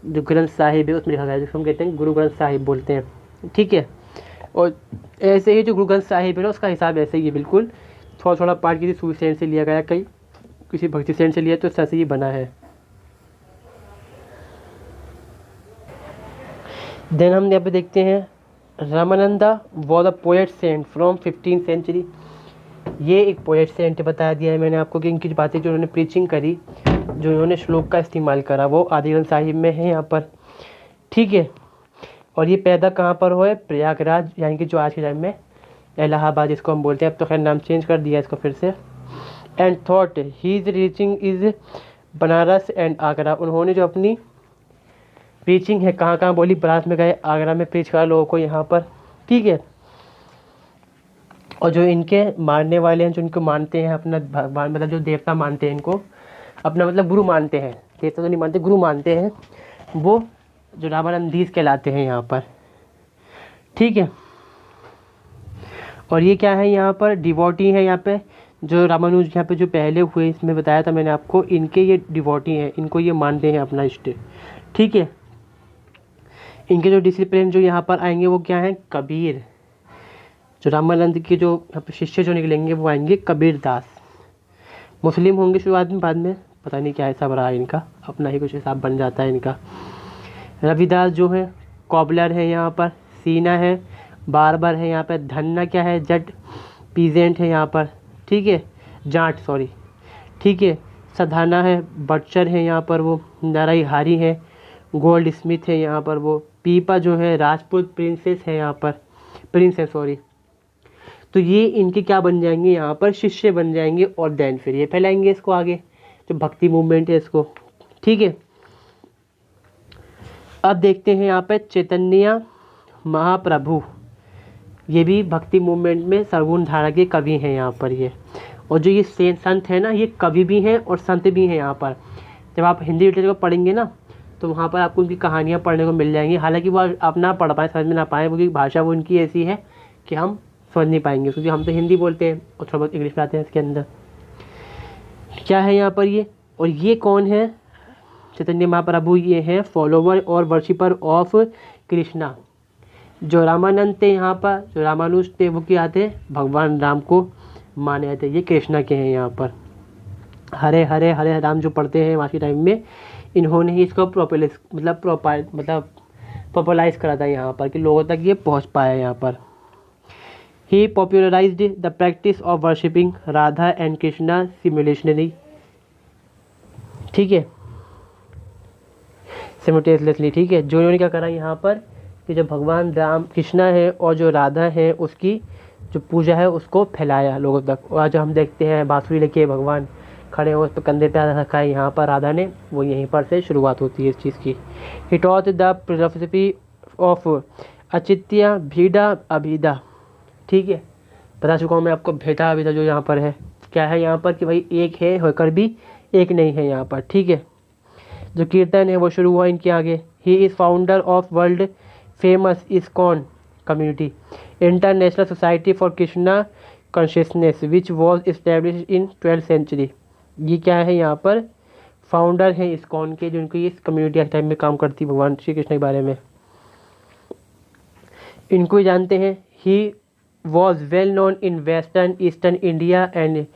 जो ग्रंथ साहिब है उसमें लिखा गया है, जिसको हम कहते हैं गुरु ग्रंथ साहिब बोलते हैं। ठीक है, और ऐसे ही जो गुरु ग्रंथ साहिब है ना उसका हिसाब ऐसे ही है बिल्कुल, थोड़ा थोड़ा पार्ट किसी सूफी सेंट से लिया गया, कहीं किसी भक्ति सेंट से लिया, तो ऐसे ही बना है। देन हम यहाँ पे देखते हैं Ramananda was a poet saint from 15th century. ये एक पोएट सेंट बताया दिया है मैंने आपको कि इनकी बातें जो उन्होंने प्रीचिंग करी, जो इन्होंने श्लोक का इस्तेमाल करा, वो आदि ग्रंथ साहिब में है यहाँ पर। ठीक है, और ये पैदा कहाँ पर हुए, प्रयागराज, यानी कि जो आज के टाइम में इलाहाबाद जिसको हम बोलते हैं, अब तो खैर नाम चेंज कर दिया इसको फिर से। And thought his reaching is Banaras and Agra. उन्होंने जो अपनी प्रीचिंग है कहाँ कहाँ बोली, बनारस में गए, आगरा में प्रीच करा लोगों को यहाँ पर। ठीक है, और जो इनके मानने वाले हैं, जो इनको मानते हैं अपना भगवान, मतलब जो देवता मानते हैं इनको अपना, मतलब गुरु मानते हैं, देवता तो नहीं मानते, गुरु मानते हैं, वो जो रामानंदीज कहलाते हैं यहाँ पर। ठीक है, और ये क्या है यहाँ पर, डिवोटी है यहाँ पे, जो रामानुज यहाँ पे जो पहले हुए इसमें बताया था मैंने आपको, इनके ये डिवोटी हैं, इनको ये मानते हैं अपना इष्ट। ठीक है, इनके जो डिसिप्लिन जो यहाँ पर आएंगे वो क्या है, कबीर। जो रामानंद के जो यहाँ पे शिष्य जो निकलेंगे वो आएंगे कबीर दास। मुस्लिम होंगे शुरुआत में, बाद में पता नहीं क्या हिसाब रहा है इनका, अपना ही कुछ हिसाब बन जाता है इनका। रविदास जो है कॉबलर है यहाँ पर, सीना है बार्बर है यहाँ पर, धन्ना क्या है, जट पीजेंट है यहाँ पर। ठीक है, जाट सॉरी। ठीक है, सधाना है, बटचर है यहाँ पर, वो नारायहारी है, गोल्ड स्मिथ है यहाँ पर, वो पीपा जो है राजपूत प्रिंसेस है यहाँ पर, प्रिंस है सॉरी। तो ये इनके क्या बन जाएंगे यहाँ पर, शिष्य बन जाएंगे, और देन फिर ये फैलाएंगे इसको आगे, जो भक्ति मूवमेंट है इसको। ठीक है, अब देखते हैं यहाँ पे चैतन्य महाप्रभु, ये भी भक्ति मूवमेंट में सरगुण धारा के कवि हैं यहाँ पर ये। और जो ये संत है ना, ये कवि भी हैं और संत भी हैं यहाँ पर। जब आप हिंदी लिटरेचर को पढ़ेंगे ना तो वहाँ पर आपको उनकी कहानियाँ पढ़ने को मिल जाएंगी, हालांकि वो आप ना पढ़ पाएँ, समझ में ना पाएँ, क्योंकि भाषा वो उनकी ऐसी है कि हम समझ नहीं पाएंगे, क्योंकि हम तो हिंदी बोलते हैं और थोड़ा बहुत इंग्लिश आते हैं इसके अंदर। क्या है यहाँ पर ये, और ये कौन है, चैतन्य महाप्रभु ये हैं फॉलोवर और वर्शिपर ऑफ कृष्णा। जो रामानंद थे यहाँ पर, जो रामानुज थे, वो क्या थे, भगवान राम को माने जाते, ये कृष्णा के हैं यहाँ पर। हरे हरे हरे राम जो पढ़ते हैं आज के टाइम में, इन्होंने ही इसको पॉपुलराइज करा था यहाँ पर, कि लोगों तक ये पहुँच पाया यहाँ पर। He popularized the practice of worshipping Radha and Krishna simultaneously, ठीक है, सिमुलेटली, ठीक है। जो इन्होंने क्या करा यहाँ पर कि जो भगवान राम कृष्णा है और जो राधा है उसकी जो पूजा है उसको फैलाया लोगों तक। और जो हम देखते हैं बांसुरी लेके भगवान खड़े हैं, उस पर कंधे पे रखा है यहाँ पर राधा ने, वो यहीं पर से शुरुआत होती है इस चीज़ की। He taught the philosophy of Achintya Bheda Abheda, ठीक है, बता चुका हूँ मैं आपको। भेदा अभिदा जो यहाँ पर है क्या है यहाँ पर कि भाई एक है होकर भी एक नहीं है यहाँ पर, ठीक है। जो कीर्तन है वो शुरू हुआ इनके आगे। He is founder of world famous ISKCON community, international society for Krishna consciousness which was establish in 12th century. ये क्या है यहाँ पर फाउंडर हैं इस्कॉन के, जिनको इस कम्युनिटी के टाइम में काम करती भगवान श्री कृष्ण के बारे में। इनको ही जानते हैं। He was well known in western eastern India and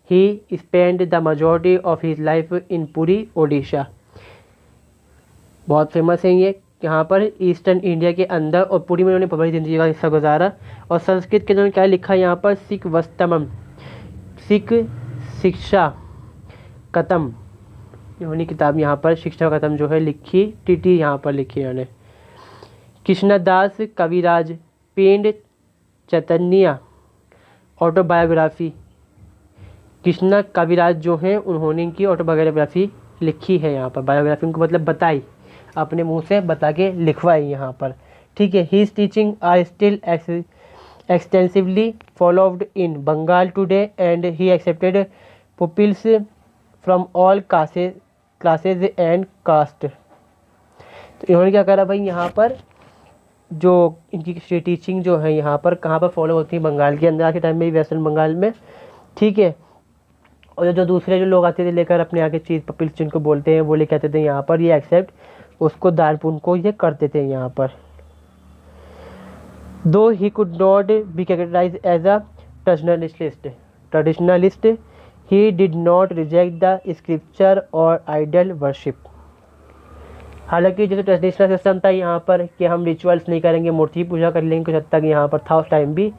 he spend the majority of his life in Puri Odisha. बहुत फेमस है ये यहाँ पर ईस्टर्न इंडिया के अंदर, और पूरी में उन्होंने बड़ी ज़िंदगी का हिस्सा गुजारा। और संस्कृत के उन्होंने क्या लिखा यहाँ पर, सिख वस्तमम, सिख शिक्षा कतम, इन्होंने किताब यहाँ पर शिक्षा कतम जो है लिखी, टीटी यहाँ पर लिखी इन्होंने। कृष्णदास कविराज पेंड चैतन्य ऑटोबायोग्राफी, कृष्णा कविराज जो हैं उन्होंने इनकी ऑटोबायोग्राफी लिखी है यहाँ पर। बायोग्राफी उनको मतलब बताई, अपने मुंह से बता के लिखवाई यहाँ पर, ठीक है। His teaching are still extensively followed in Bengal today and he accepted pupils from all classes and caste. तो इन्होंने क्या करा भाई यहाँ पर, जो इनकी टीचिंग जो है यहाँ पर कहाँ पर फॉलो होती है, बंगाल के अंदर आज के टाइम में, वेस्टर्न बंगाल में, ठीक है। और जो दूसरे जो लोग आते थे लेकर अपने आगे चीज़ पपिल्स जिनको बोलते हैं वो लेके आते थे यहाँ पर, ये एक्सेप्ट उसको दानपुण्य को ये करते थे यहाँ पर। Though he could not be categorize as a traditionalist he did not reject the scripture और आइडल वर्शिप। हालांकि जैसे ट्रेडिशनल सिस्टम था यहाँ पर कि हम रिचुअल्स नहीं करेंगे, मूर्ति पूजा कर लेंगे, कुछ हद तक यहाँ पर था उस टाइम भी,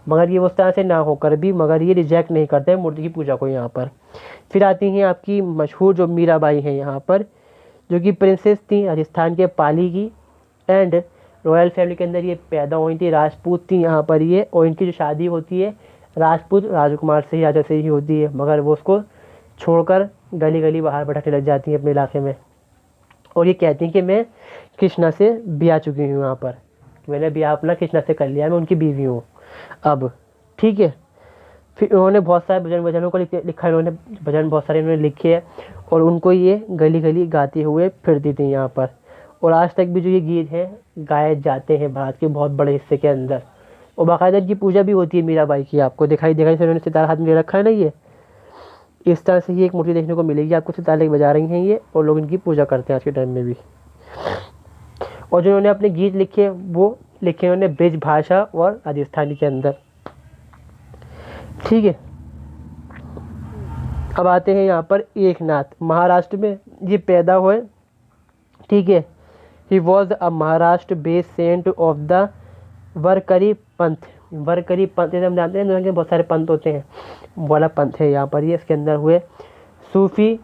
मगर ये उस तरह से ना होकर भी मगर ये रिजेक्ट नहीं करते हैं मूर्ति की पूजा को यहाँ पर। फिर आती हैं आपकी मशहूर जो मीराबाई हैं यहाँ पर, जो कि प्रिंसेस थी राजस्थान के पाली की, एंड रॉयल फैमिली के अंदर ये पैदा हुई थी, राजपूत थी यहाँ पर ये। और इनकी जो शादी होती है राजपूत राजकुमार से ही, राजा से ही होती है, मगर वो उसको छोड़कर गली गली बाहर भटकने लग जाती हैं अपने इलाके में। और ये कहती हैं कि मैं कृष्णा से ब्याह चुकी हूँ यहाँ पर, मैंने ब्याह अपना कृष्णा से कर लिया, मैं उनकी बीवी हूँ अब, ठीक है। फिर उन्होंने बहुत सारे भजनों को लिखा, इन्होंने भजन बहुत सारे इन्होंने लिखे हैं और उनको ये गली गली गाते हुए फिरती थी यहाँ पर। और आज तक भी जो ये गीत हैं गाए जाते हैं भारत के बहुत बड़े हिस्से के अंदर। और बाकायदा की पूजा भी होती है मीराबाई की, आपको दिखाई देगा, जैसे उन्होंने सितारा हाथ में ले रखा है ना, ये इस तरह से ही एक मूर्ति देखने को मिलेगी आपको, सितारे बजा रही हैं ये, और लोग इनकी पूजा करते हैं आज के टाइम में भी। और जो उन्होंने अपने गीत लिखे वो लिखे उन्होंने ब्रिज भाषा और राजस्थानी के अंदर, ठीक है। अब आते हैं यहाँ पर एकनाथ, महाराष्ट्र में ये पैदा हुए, ठीक है। He was a Maharashtra based saint of the Warkari Panth. Warkari पंथ हम जानते हैं कि बहुत सारे पंथ होते हैं, वाला पंथ है यहाँ पर ये। इसके अंदर हुए Sufi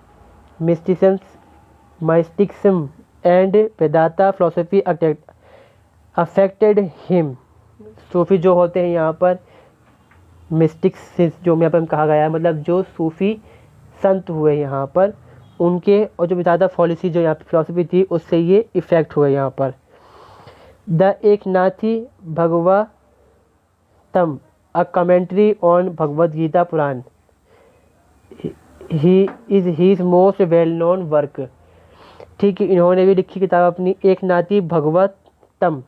mysticism and Vedanta philosophy affected him. सूफी जो होते हैं यहाँ पर मिस्टिक्स जो यहाँ पर कहा गया है, मतलब जो सूफी संत हुए यहाँ पर उनके, और जो वेदांता पॉलिसी जो यहाँ पर फिलोसफी थी उससे ये इफेक्ट हुए यहाँ पर। The Eknathi Bhagavatam a commentary on Bhagavad Gita Purana he is his most well known work, ठीक है। इन्होंने भी लिखी किताब अपनी एकनाथी भगवतम,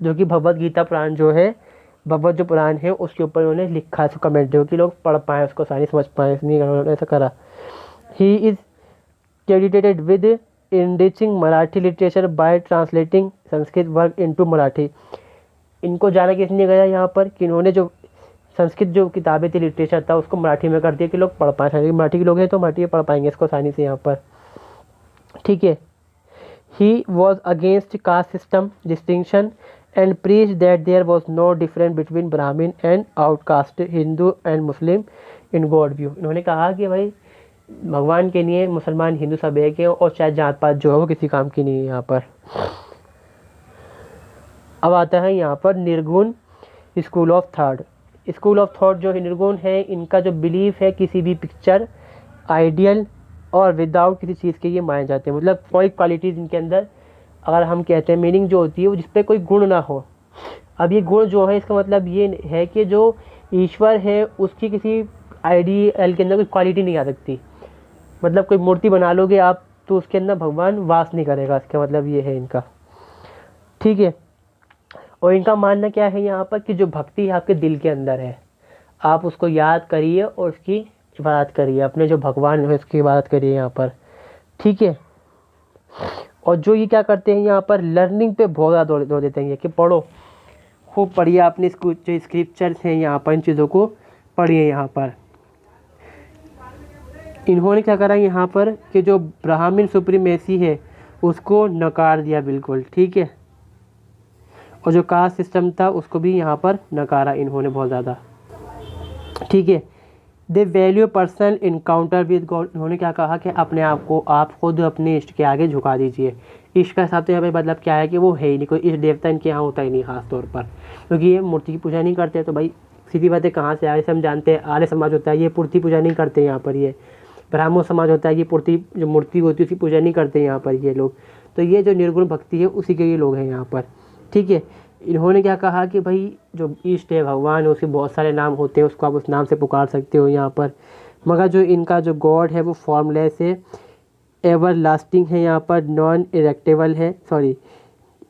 जो कि भगवद गीता पुराण जो है, भगवत जो पुराण है उसके ऊपर उन्होंने लिखा है कमेंट्री कि लोग पढ़ पाएँ उसको, सारी समझ पाएँ, इसलिए उन्होंने ऐसा करा। He is credited with enriching Marathi literature bye translating Sanskrit work into Marathi. इनको जाना किसने गया यहाँ पर कि इन्होंने जो संस्कृत जो किताबें थी, लिटरेचर था, उसको मराठी में कर दिया कि लोग पढ़ पाएँ। मराठी के लोग हैं तो मराठी पढ़ पाएंगे इसको आसानी से यहाँ पर, ठीक है। He was against caste system distinction and preach that there was no difference between Brahmin and outcaste, Hindu and Muslim in God view. इन्होंने कहा कि भाई भगवान के लिए मुसलमान हिंदू सब एक है और चाहे जात पात जो है वो किसी काम की नहीं है यहाँ पर। अब आता है यहाँ पर निर्गुण school of thought. School of thought जो निर्गुण है, इनका जो बिलीफ है किसी भी पिक्चर, आइडियल और विदाउट किसी चीज़ के ये माने जाते हैं। मतलब कोई क्वालिटीज़ इनके अंदर, अगर हम कहते हैं मीनिंग जो होती है वो जिस पे कोई गुण ना हो। अब ये गुण जो है इसका मतलब ये है कि जो ईश्वर है उसकी किसी आइडियल के अंदर कोई क्वालिटी नहीं आ सकती। मतलब कोई मूर्ति बना लोगे आप तो उसके अंदर भगवान वास नहीं करेगा, इसका मतलब ये है इनका। ठीक है। और इनका मानना क्या है यहाँ पर कि जो भक्ति आपके दिल के अंदर है आप उसको याद करिए और उसकी इबादत करिए, अपने जो भगवान है उसकी इबादत करिए यहाँ पर। ठीक है। और जो ये क्या करते हैं यहाँ पर लर्निंग पे बहुत ज़्यादा जोर देते हैं कि पढ़ो, खूब पढ़िए, अपने जो स्क्रिप्चर्स हैं यहाँ पर इन चीज़ों को पढ़िए यहाँ पर। इन्होंने क्या करा यहाँ पर कि जो ब्राह्मण सुप्रीमेसी है उसको नकार दिया बिल्कुल। ठीक है। और जो कास्ट सिस्टम था उसको भी यहाँ पर नकारा इन्होंने बहुत ज़्यादा। ठीक है। दे value personal encounter with God. इन्होंने क्या कहा कि अपने आप को आप खुद अपने इष्ट के आगे झुका दीजिए। इष्ट का हिसाब से यहाँ पर मतलब क्या है कि वो है ही नहीं, कोई इष्ट देवता इनके यहाँ होता ही नहीं खास तौर पर, क्योंकि ये मूर्ति की पूजा नहीं करते। तो भाई सीधी बातें कहाँ से आए, हम जानते हैं आर्य समाज होता है ये मूर्ति पूजा नहीं करते यहाँ पर, ये ब्राह्मण समाज होता है ये जो मूर्ति होती है उसकी पूजा नहीं करते यहाँ पर ये लोग। तो ये जो निर्गुण भक्ति है उसी के ये लोग हैं यहाँ पर। ठीक है। इन्होंने क्या कहा कि भाई जो ईष्ट है भगवान है उसके बहुत सारे नाम होते हैं, उसको आप उस नाम से पुकार सकते हो यहाँ पर, मगर जो इनका जो गॉड है वो फॉर्मलेस है, एवर लास्टिंग है यहाँ पर, नॉन इरेक्टेबल है, सॉरी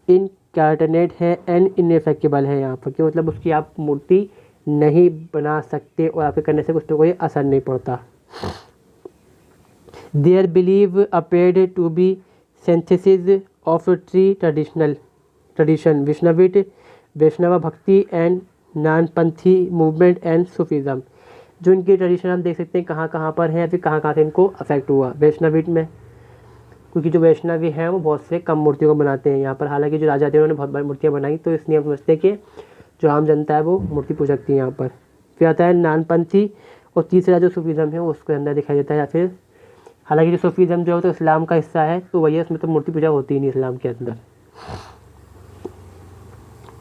इनकार्टनेट है एंड इनफेक्टेबल है यहाँ पर, कि मतलब उसकी आप मूर्ति नहीं बना सकते और आपके करने से कुछ तो कोई असर नहीं पड़ता। Their belief appeared to be synthesis of three tradition वैष्णव भक्ति एंड नानपंथी मूवमेंट एंड सूफीज़म। जो इनके ट्रेडिशन हम देख सकते हैं कहाँ कहाँ पर हैं, फिर कहाँ कहाँ से इनको अफेक्ट हुआ। वैष्णविट में, क्योंकि जो वैष्णवी हैं वो बहुत से कम मूर्तियों को बनाते हैं यहाँ पर, हालांकि जो राजा थे उन्होंने बहुत बड़ी मूर्तियाँ बनाई, तो इसलिए हम समझते हैं कि जो आम जनता है वो मूर्ति पूजक थी यहाँ पर। फिर आता है नानपंथी, और तीसरा जो सूफीज़म है उसके अंदर दिखाई देता है। या फिर हालांकि जो सूफीज़म जो है तो इस्लाम का हिस्सा है, तो वही है, उसमें तो मूर्ति पूजा होती ही नहीं इस्लाम के अंदर।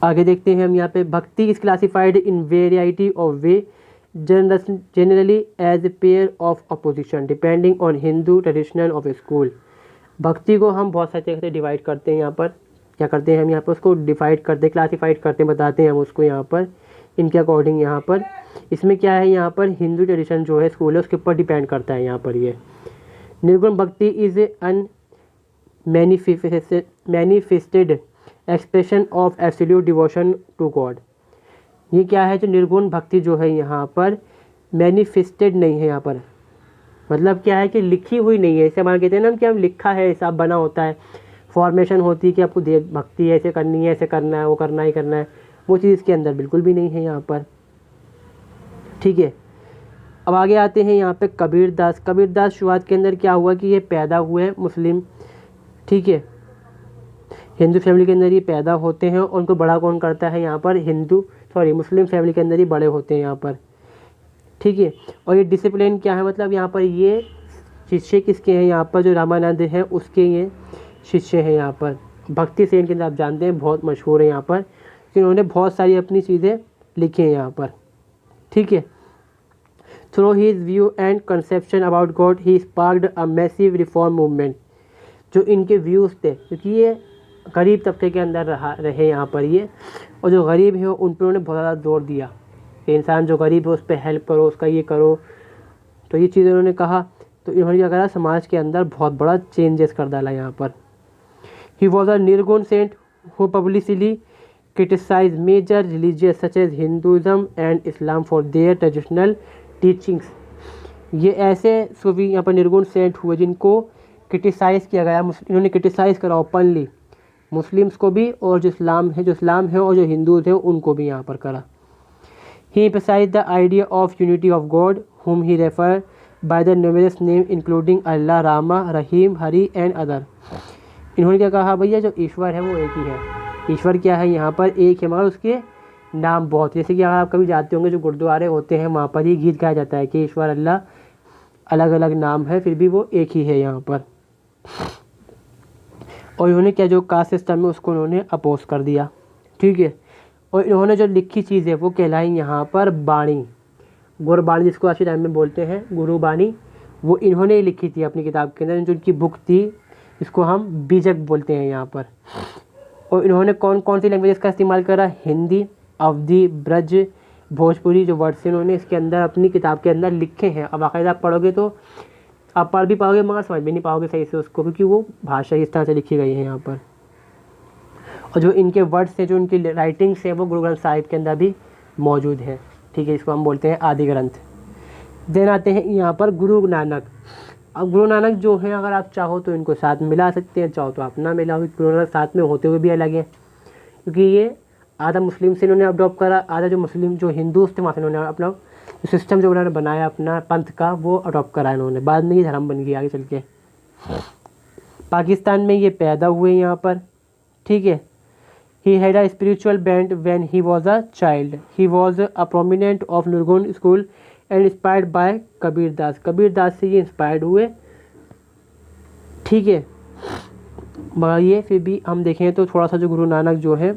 आगे देखते हैं हम यहाँ पे, bhakti is classified in variety of way, generally as a pair of opposition depending on Hindu traditional of school. भक्ति को हम बहुत सारी तरीके से डिवाइड करते हैं यहाँ पर। क्या करते हैं हम यहाँ पर उसको डिवाइड करते हैं, क्लासीफाइड करते हैं, बताते हैं हम उसको यहाँ पर इनके अकॉर्डिंग। यहाँ पर इसमें क्या है, यहाँ पर हिंदू ट्रेडिशन जो है स्कूल है उसके ऊपर डिपेंड करता है यहाँ पर। ये nirguna bhakti is unmanifested expression of absolute devotion to God. ये क्या है, जो निर्गुण भक्ति जो है यहाँ पर मैनिफेस्टेड नहीं है यहाँ पर, मतलब क्या है कि लिखी हुई नहीं है। इसे मान कहते हैं ना कि हम लिखा है, हिसाब बना होता है, फॉर्मेशन होती है कि आपको देव भक्ति ऐसे करनी है, ऐसे करना है, वो करना ही करना है, वो चीज़ इसके अंदर बिल्कुल भी नहीं है यहाँ पर। ठीक है। अब आगे आते हैं यहाँ पे कबीरदास। कबीरदास शुरुआत के अंदर क्या हुआ कि ये पैदा हुए मुस्लिम, ठीक है, हिंदू फैमिली के अंदर ये पैदा होते हैं, और उनको बड़ा कौन करता है यहाँ पर, मुस्लिम फैमिली के अंदर ही बड़े होते हैं यहाँ पर। ठीक है। और ये डिसिप्लिन क्या है, मतलब यहाँ पर ये शिष्य किसके हैं यहाँ पर, जो रामानंद हैं उसके ये शिष्य हैं यहाँ पर। भक्ति सेन के अंदर आप जानते हैं बहुत मशहूर है यहाँ पर, इन्होंने बहुत सारी अपनी चीज़ें लिखी हैं यहाँ पर। ठीक है। Through his view and conception about God he sparked a massive reform movement. जो इनके व्यूज़ थे, क्योंकि ये गरीब तबके के अंदर रहे यहाँ पर ये, और जो गरीब है उन पर उन्होंने बहुत ज़्यादा जोर दिया कि इंसान जो गरीब है उस पर हेल्प करो, उसका ये करो। तो ये चीज़ें उन्होंने कहा, तो इन्होंने क्या करा, समाज के अंदर बहुत बड़ा चेंजेस कर डाला यहाँ पर। ही was a nirguna saint who publicly criticize major religious such as Hinduism and Islam for their traditional teachings. ये ऐसे सूफी यहाँ पर निर्गुण सेंट हुए जिनको क्रिटिसाइज़ किया गया, इन्होंने क्रिटिसाइज़ करा ओपनली मुस्लिम्स को भी, और जो इस्लाम है और जो हिंदूज़ हैं उनको भी यहाँ पर करा। ही emphasized the idea of unity of God whom he referred by the numerous name including Allah, Rama, Rahim, Hari and other. इन्होंने क्या कहा, भैया जो ईश्वर है वो एक ही है, ईश्वर क्या है यहाँ पर एक है, मगर उसके नाम बहुत। जैसे कि अगर आप कभी जाते होंगे जो गुरुद्वारे होते हैं वहाँ पर ही गीत गाया जाता है कि ईश्वर अल्लाह अलग अलग नाम है फिर भी वो एक ही है यहाँ पर। और इन्होंने क्या जो कास्ट सिस्टम है उसको उन्होंने अपोज कर दिया, ठीक है। और इन्होंने जो लिखी चीज़ है वो कहलाई यहाँ पर बाणी, गुरबाणी जिसको आज के टाइम में बोलते हैं गुरुबाणी, वो इन्होंने लिखी थी अपनी किताब के अंदर। जो उनकी बुक थी इसको हम बीजक बोलते हैं यहाँ पर। और इन्होंने कौन कौन सी लैंग्वेजेस का इस्तेमाल करा, हिंदी, अवधी, ब्रज, भोजपुरी जो वर्ड्स इन्होंने इसके अंदर अपनी किताब के अंदर लिखे हैं। अब बाकायदा आप पढ़ोगे तो आप पढ़ भी पाओगे मगर समझ भी नहीं पाओगे सही से उसको, क्योंकि वो भाषा इस तरह से लिखी गई है यहाँ पर। और जो इनके वर्ड्स हैं, जो इनकी राइटिंग्स हैं, वो गुरु ग्रंथ साहिब के अंदर भी मौजूद है, ठीक है। इसको हम बोलते हैं आदि ग्रंथ। देन आते हैं यहाँ पर गुरु नानक। अब गुरु नानक जो हैं अगर आप चाहो तो इनको साथ में मिला सकते हैं, चाहो तो आप ना मिलाओ। गुरु नानक साथ में होते हुए भी अलग हैं, क्योंकि ये आधा मुस्लिम से इन्होंने अडॉप्ट करा, आधा जो मुस्लिम जो हिंदू थे वहाँ से इन्होंने अपना सिस्टम जो उन्होंने बनाया अपना पंथ का वो अडॉप्ट करा इन्होंने। बाद में ये धर्म बन गया आगे चल के। पाकिस्तान में ये पैदा हुए यहाँ पर, ठीक है। He had a spiritual bent when he was a child. He was a prominent of Nirguna school and inspired by Kabir Das. Kabir Das से ये इंस्पायर्ड हुए, ठीक है। मगर ये फिर भी हम देखें तो थोड़ा सा जो गुरु नानक जो है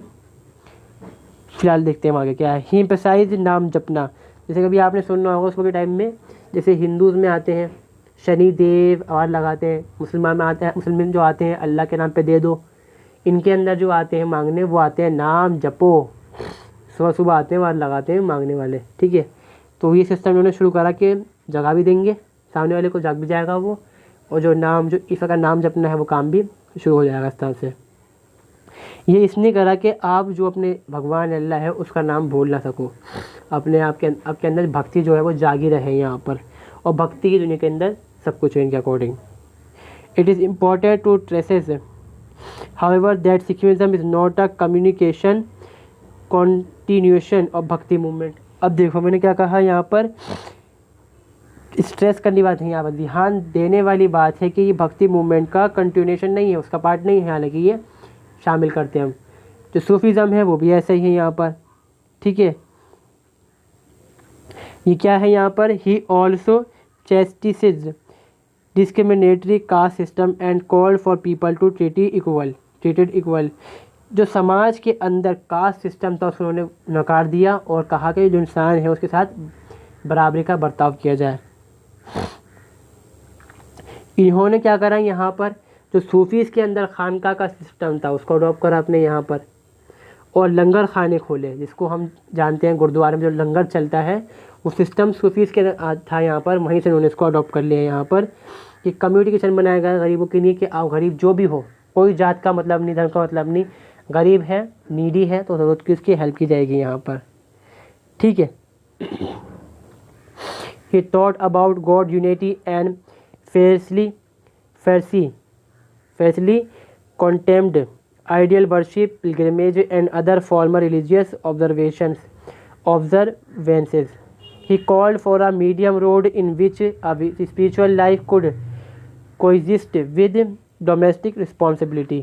फिलहाल देखते हैं आगे क्या है। ही एम्फसाइज नाम जपना। जैसे कभी आपने सुनना होगा उसके टाइम में, जैसे हिंदूज़ में आते हैं शनि देव आवाज़ लगाते हैं, मुसलमान में आते हैं, मुसलमान जो आते हैं अल्लाह के नाम पे दे दो। इनके अंदर जो आते हैं मांगने वो आते हैं नाम जपो, सुबह सुबह आते हैं आवाज़ लगाते हैं मांगने वाले, ठीक है। तो ये सिस्टम उन्होंने शुरू करा कि जगह भी देंगे सामने वाले को, जग भी जाएगा वो, और जो नाम जो ईश्वर का नाम जपना है वो काम भी शुरू हो जाएगा इस तरह से। ये इसने करा कि आप जो अपने भगवान अल्लाह है उसका नाम भूल ना सको, अपने आपके अंदर भक्ति जो है वो जागी रहे यहाँ पर। और भक्ति की दुनिया के अंदर सब कुछ है इनके according. It is important to traces however that secularism is not a communication continuation of bhakti movement. अब देखो मैंने क्या कहा यहाँ पर, स्ट्रेस करने बात है यहाँ पर, ध्यान देने वाली बात है कि ये भक्ति मूवमेंट का कंटिन्यूएशन नहीं है, उसका पार्ट नहीं है, हालांकि ये शामिल करते हैं हम। जो सूफीज़म है वो भी ऐसा ही है यहाँ पर, ठीक है। ये क्या है यहाँ पर, he also chastises discriminatory caste system and called for people to treated equal. जो समाज के अंदर कास्ट सिस्टम था उसको उन्होंने नकार दिया और कहा कि जो इंसान है उसके साथ बराबरी का बर्ताव किया जाए। इन्होंने क्या करा यहाँ पर, जो सूफीज़ के अंदर खानका का सिस्टम था उसको अडॉप्ट करा अपने यहाँ पर, और लंगर खाने खोले, जिसको हम जानते हैं गुरुद्वारे में जो लंगर चलता है वो सिस्टम सूफीज़ के था यहाँ पर, वहीं से उन्होंने इसको अडॉप्ट कर लिया यहाँ पर। कि कम्युनिटी किचन बनाया गया गरीबों के लिए कि आप गरीब जो भी हो, कोई जात का मतलब नहीं, धर्म का मतलब नहीं, गरीब है नीडी है तो ज़रूरत की उसकी हेल्प की जाएगी यहाँ पर, ठीक है। He taught about God unity and fiercely condemned ideal worship, pilgrimage and other formal religious observances. He called for a medium road in which a spiritual life could coexist with domestic responsibility.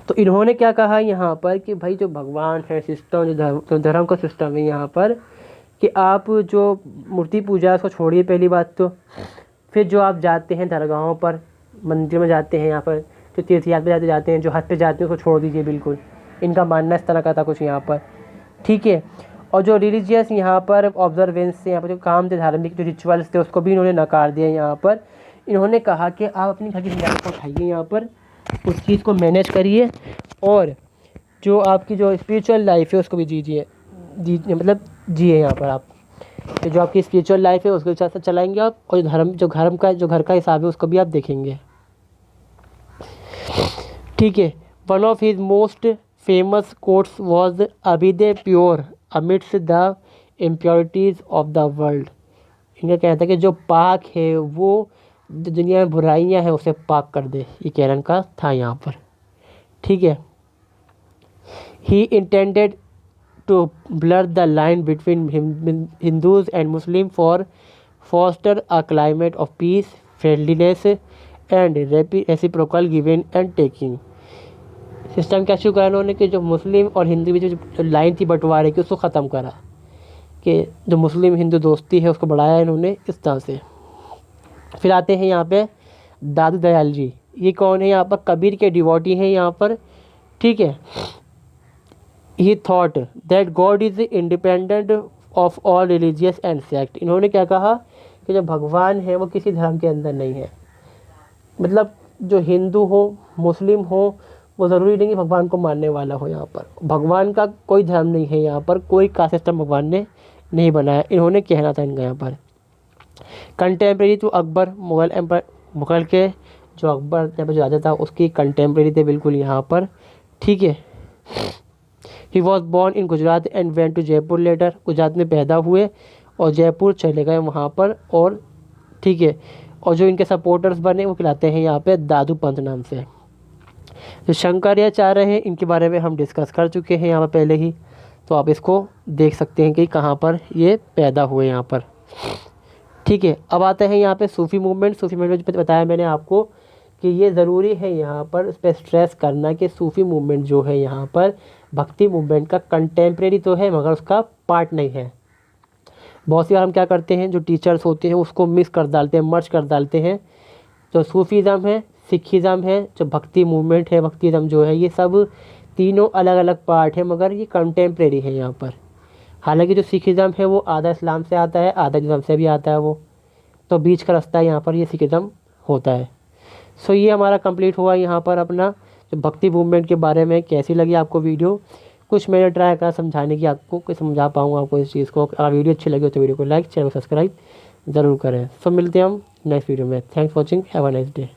तो इन्होंने क्या कहा यहाँ पर कि भाई जो भगवान है सिस्टम, जो धर्म का सिस्टम है यहाँ पर, कि आप जो मूर्ति पूजा उसको छोड़िए पहली बात तो। फिर जो आप जाते हैं दरगाहों पर, मंदिर में जाते हैं, यहाँ पर जो तीर्थ यात्रा जाते हैं, जो हज पे जाते हैं उसको छोड़ दीजिए बिल्कुल। इनका मानना इस तरह का था कुछ यहाँ पर, ठीक है। और जो रिलीजियस यहाँ पर ऑब्जर्वेंस से यहाँ पर जो काम थे, धार्मिक जो रिचुअल्स थे उसको भी इन्होंने नकार दिया यहाँ पर। इन्होंने कहा कि आप अपनी घर की जिम्मेदारी को उठाइए यहाँ पर, उस चीज़ को मैनेज करिए, और जो आपकी जो स्पिरिचुअल लाइफ है उसको भी जिए यहाँ पर आप। तो जो आपकी स्पिरिचुअल लाइफ है उसके साथ चलाएंगे आप, और जो घर का हिसाब है उसको भी आप देखेंगे, ठीक है। One of his most famous quotes was अभी they pure admits the impurities of the world. इनका कहना था कि जो पाक है वो जो दुनिया में बुराइयां हैं उसे पाक कर दे, ये कहना का था यहाँ पर, ठीक है। ही intended to blur the line between Hindus and Muslims for foster a climate of peace, friendliness and reciprocal giving and taking. System क्या शुरू करा इन्होंने कि जो मुस्लिम और हिंदू के बीच जो लाइन थी बंटवारे की उसको ख़त्म करा, कि जो मुस्लिम हिंदू दोस्ती है उसको बढ़ाया इन्होंने इस तरह से। फिर आते हैं यहाँ पे दादू दयाल जी। ये कौन है? यहाँ पर कबीर के डिवोटी हैं यहाँ पर, ठीक है। ही thought that God is independent of all religious and sect. इन्होंने क्या कहा कि जो भगवान है वो किसी धर्म के अंदर नहीं है। मतलब जो हिंदू हो मुस्लिम हो वो ज़रूरी नहीं कि भगवान को मानने वाला हो। यहाँ पर भगवान का कोई धर्म नहीं है, यहाँ पर कोई कास्ट सिस्टम भगवान ने नहीं बनाया, इन्होंने कहना था इनका यहाँ पर। Contemporary to Akbar, Mughal emperor, Mughal के जो अकबर यहाँ पर जो राजा था उसकी कंटेम्प्रेरी थे बिल्कुल यहाँ पर, ठीक है। He was born in Gujarat and went to Jaipur later. Gujarat में पैदा हुए और जयपुर चले गए वहाँ पर, और ठीक है। और जो इनके सपोर्टर्स बने वो कहलाते हैं यहाँ पे दादू पंथ नाम से। जो शंकराचार्य हैं इनके बारे में हम डिस्कस कर चुके हैं यहाँ पर पहले ही, तो आप इसको देख सकते हैं कि कहाँ पर ये पैदा हुए यहाँ पर, ठीक है। अब आते हैं यहाँ पे सूफ़ी मूवमेंट। सूफ़ी मूवमेंट बताया मैंने आपको कि ये ज़रूरी है यहाँ पर इस पर स्ट्रेस करना कि सूफ़ी मूवमेंट जो है यहाँ पर भक्ति मूवमेंट का कंटेम्प्रेरी तो है मगर उसका पार्ट नहीं है। बहुत सी बार हम क्या करते हैं, जो टीचर्स होते हैं उसको मिक्स कर डालते हैं, मर्ज कर डालते हैं। जो सूफीज़म है, सिखिज़म है, जो भक्ति मूवमेंट है, भक्तिज़म जो है, ये सब तीनों अलग अलग पार्ट है मगर ये कंटेम्प्रेरी है यहाँ पर। हालांकि जो सिखिज़म है वो आधा इस्लाम से आता है, आधा इस्लाम से भी आता है, वो तो बीच का रास्ता यहाँ पर ये सिखिज़म होता है। सो ये हमारा कंप्लीट हुआ यहाँ पर अपना जो भक्ति मूवमेंट के बारे में। कैसी लगी आपको वीडियो? कुछ मैंने ट्राई करा समझाने की, आपको कुछ समझा पाऊँगा आपको इस चीज़ को। अगर वीडियो अच्छी लगी हो तो वीडियो को लाइक, चैनल को सब्सक्राइब ज़रूर करें। सो मिलते हैं हम नेक्स्ट वीडियो में। Thanks for watching, have a nice day.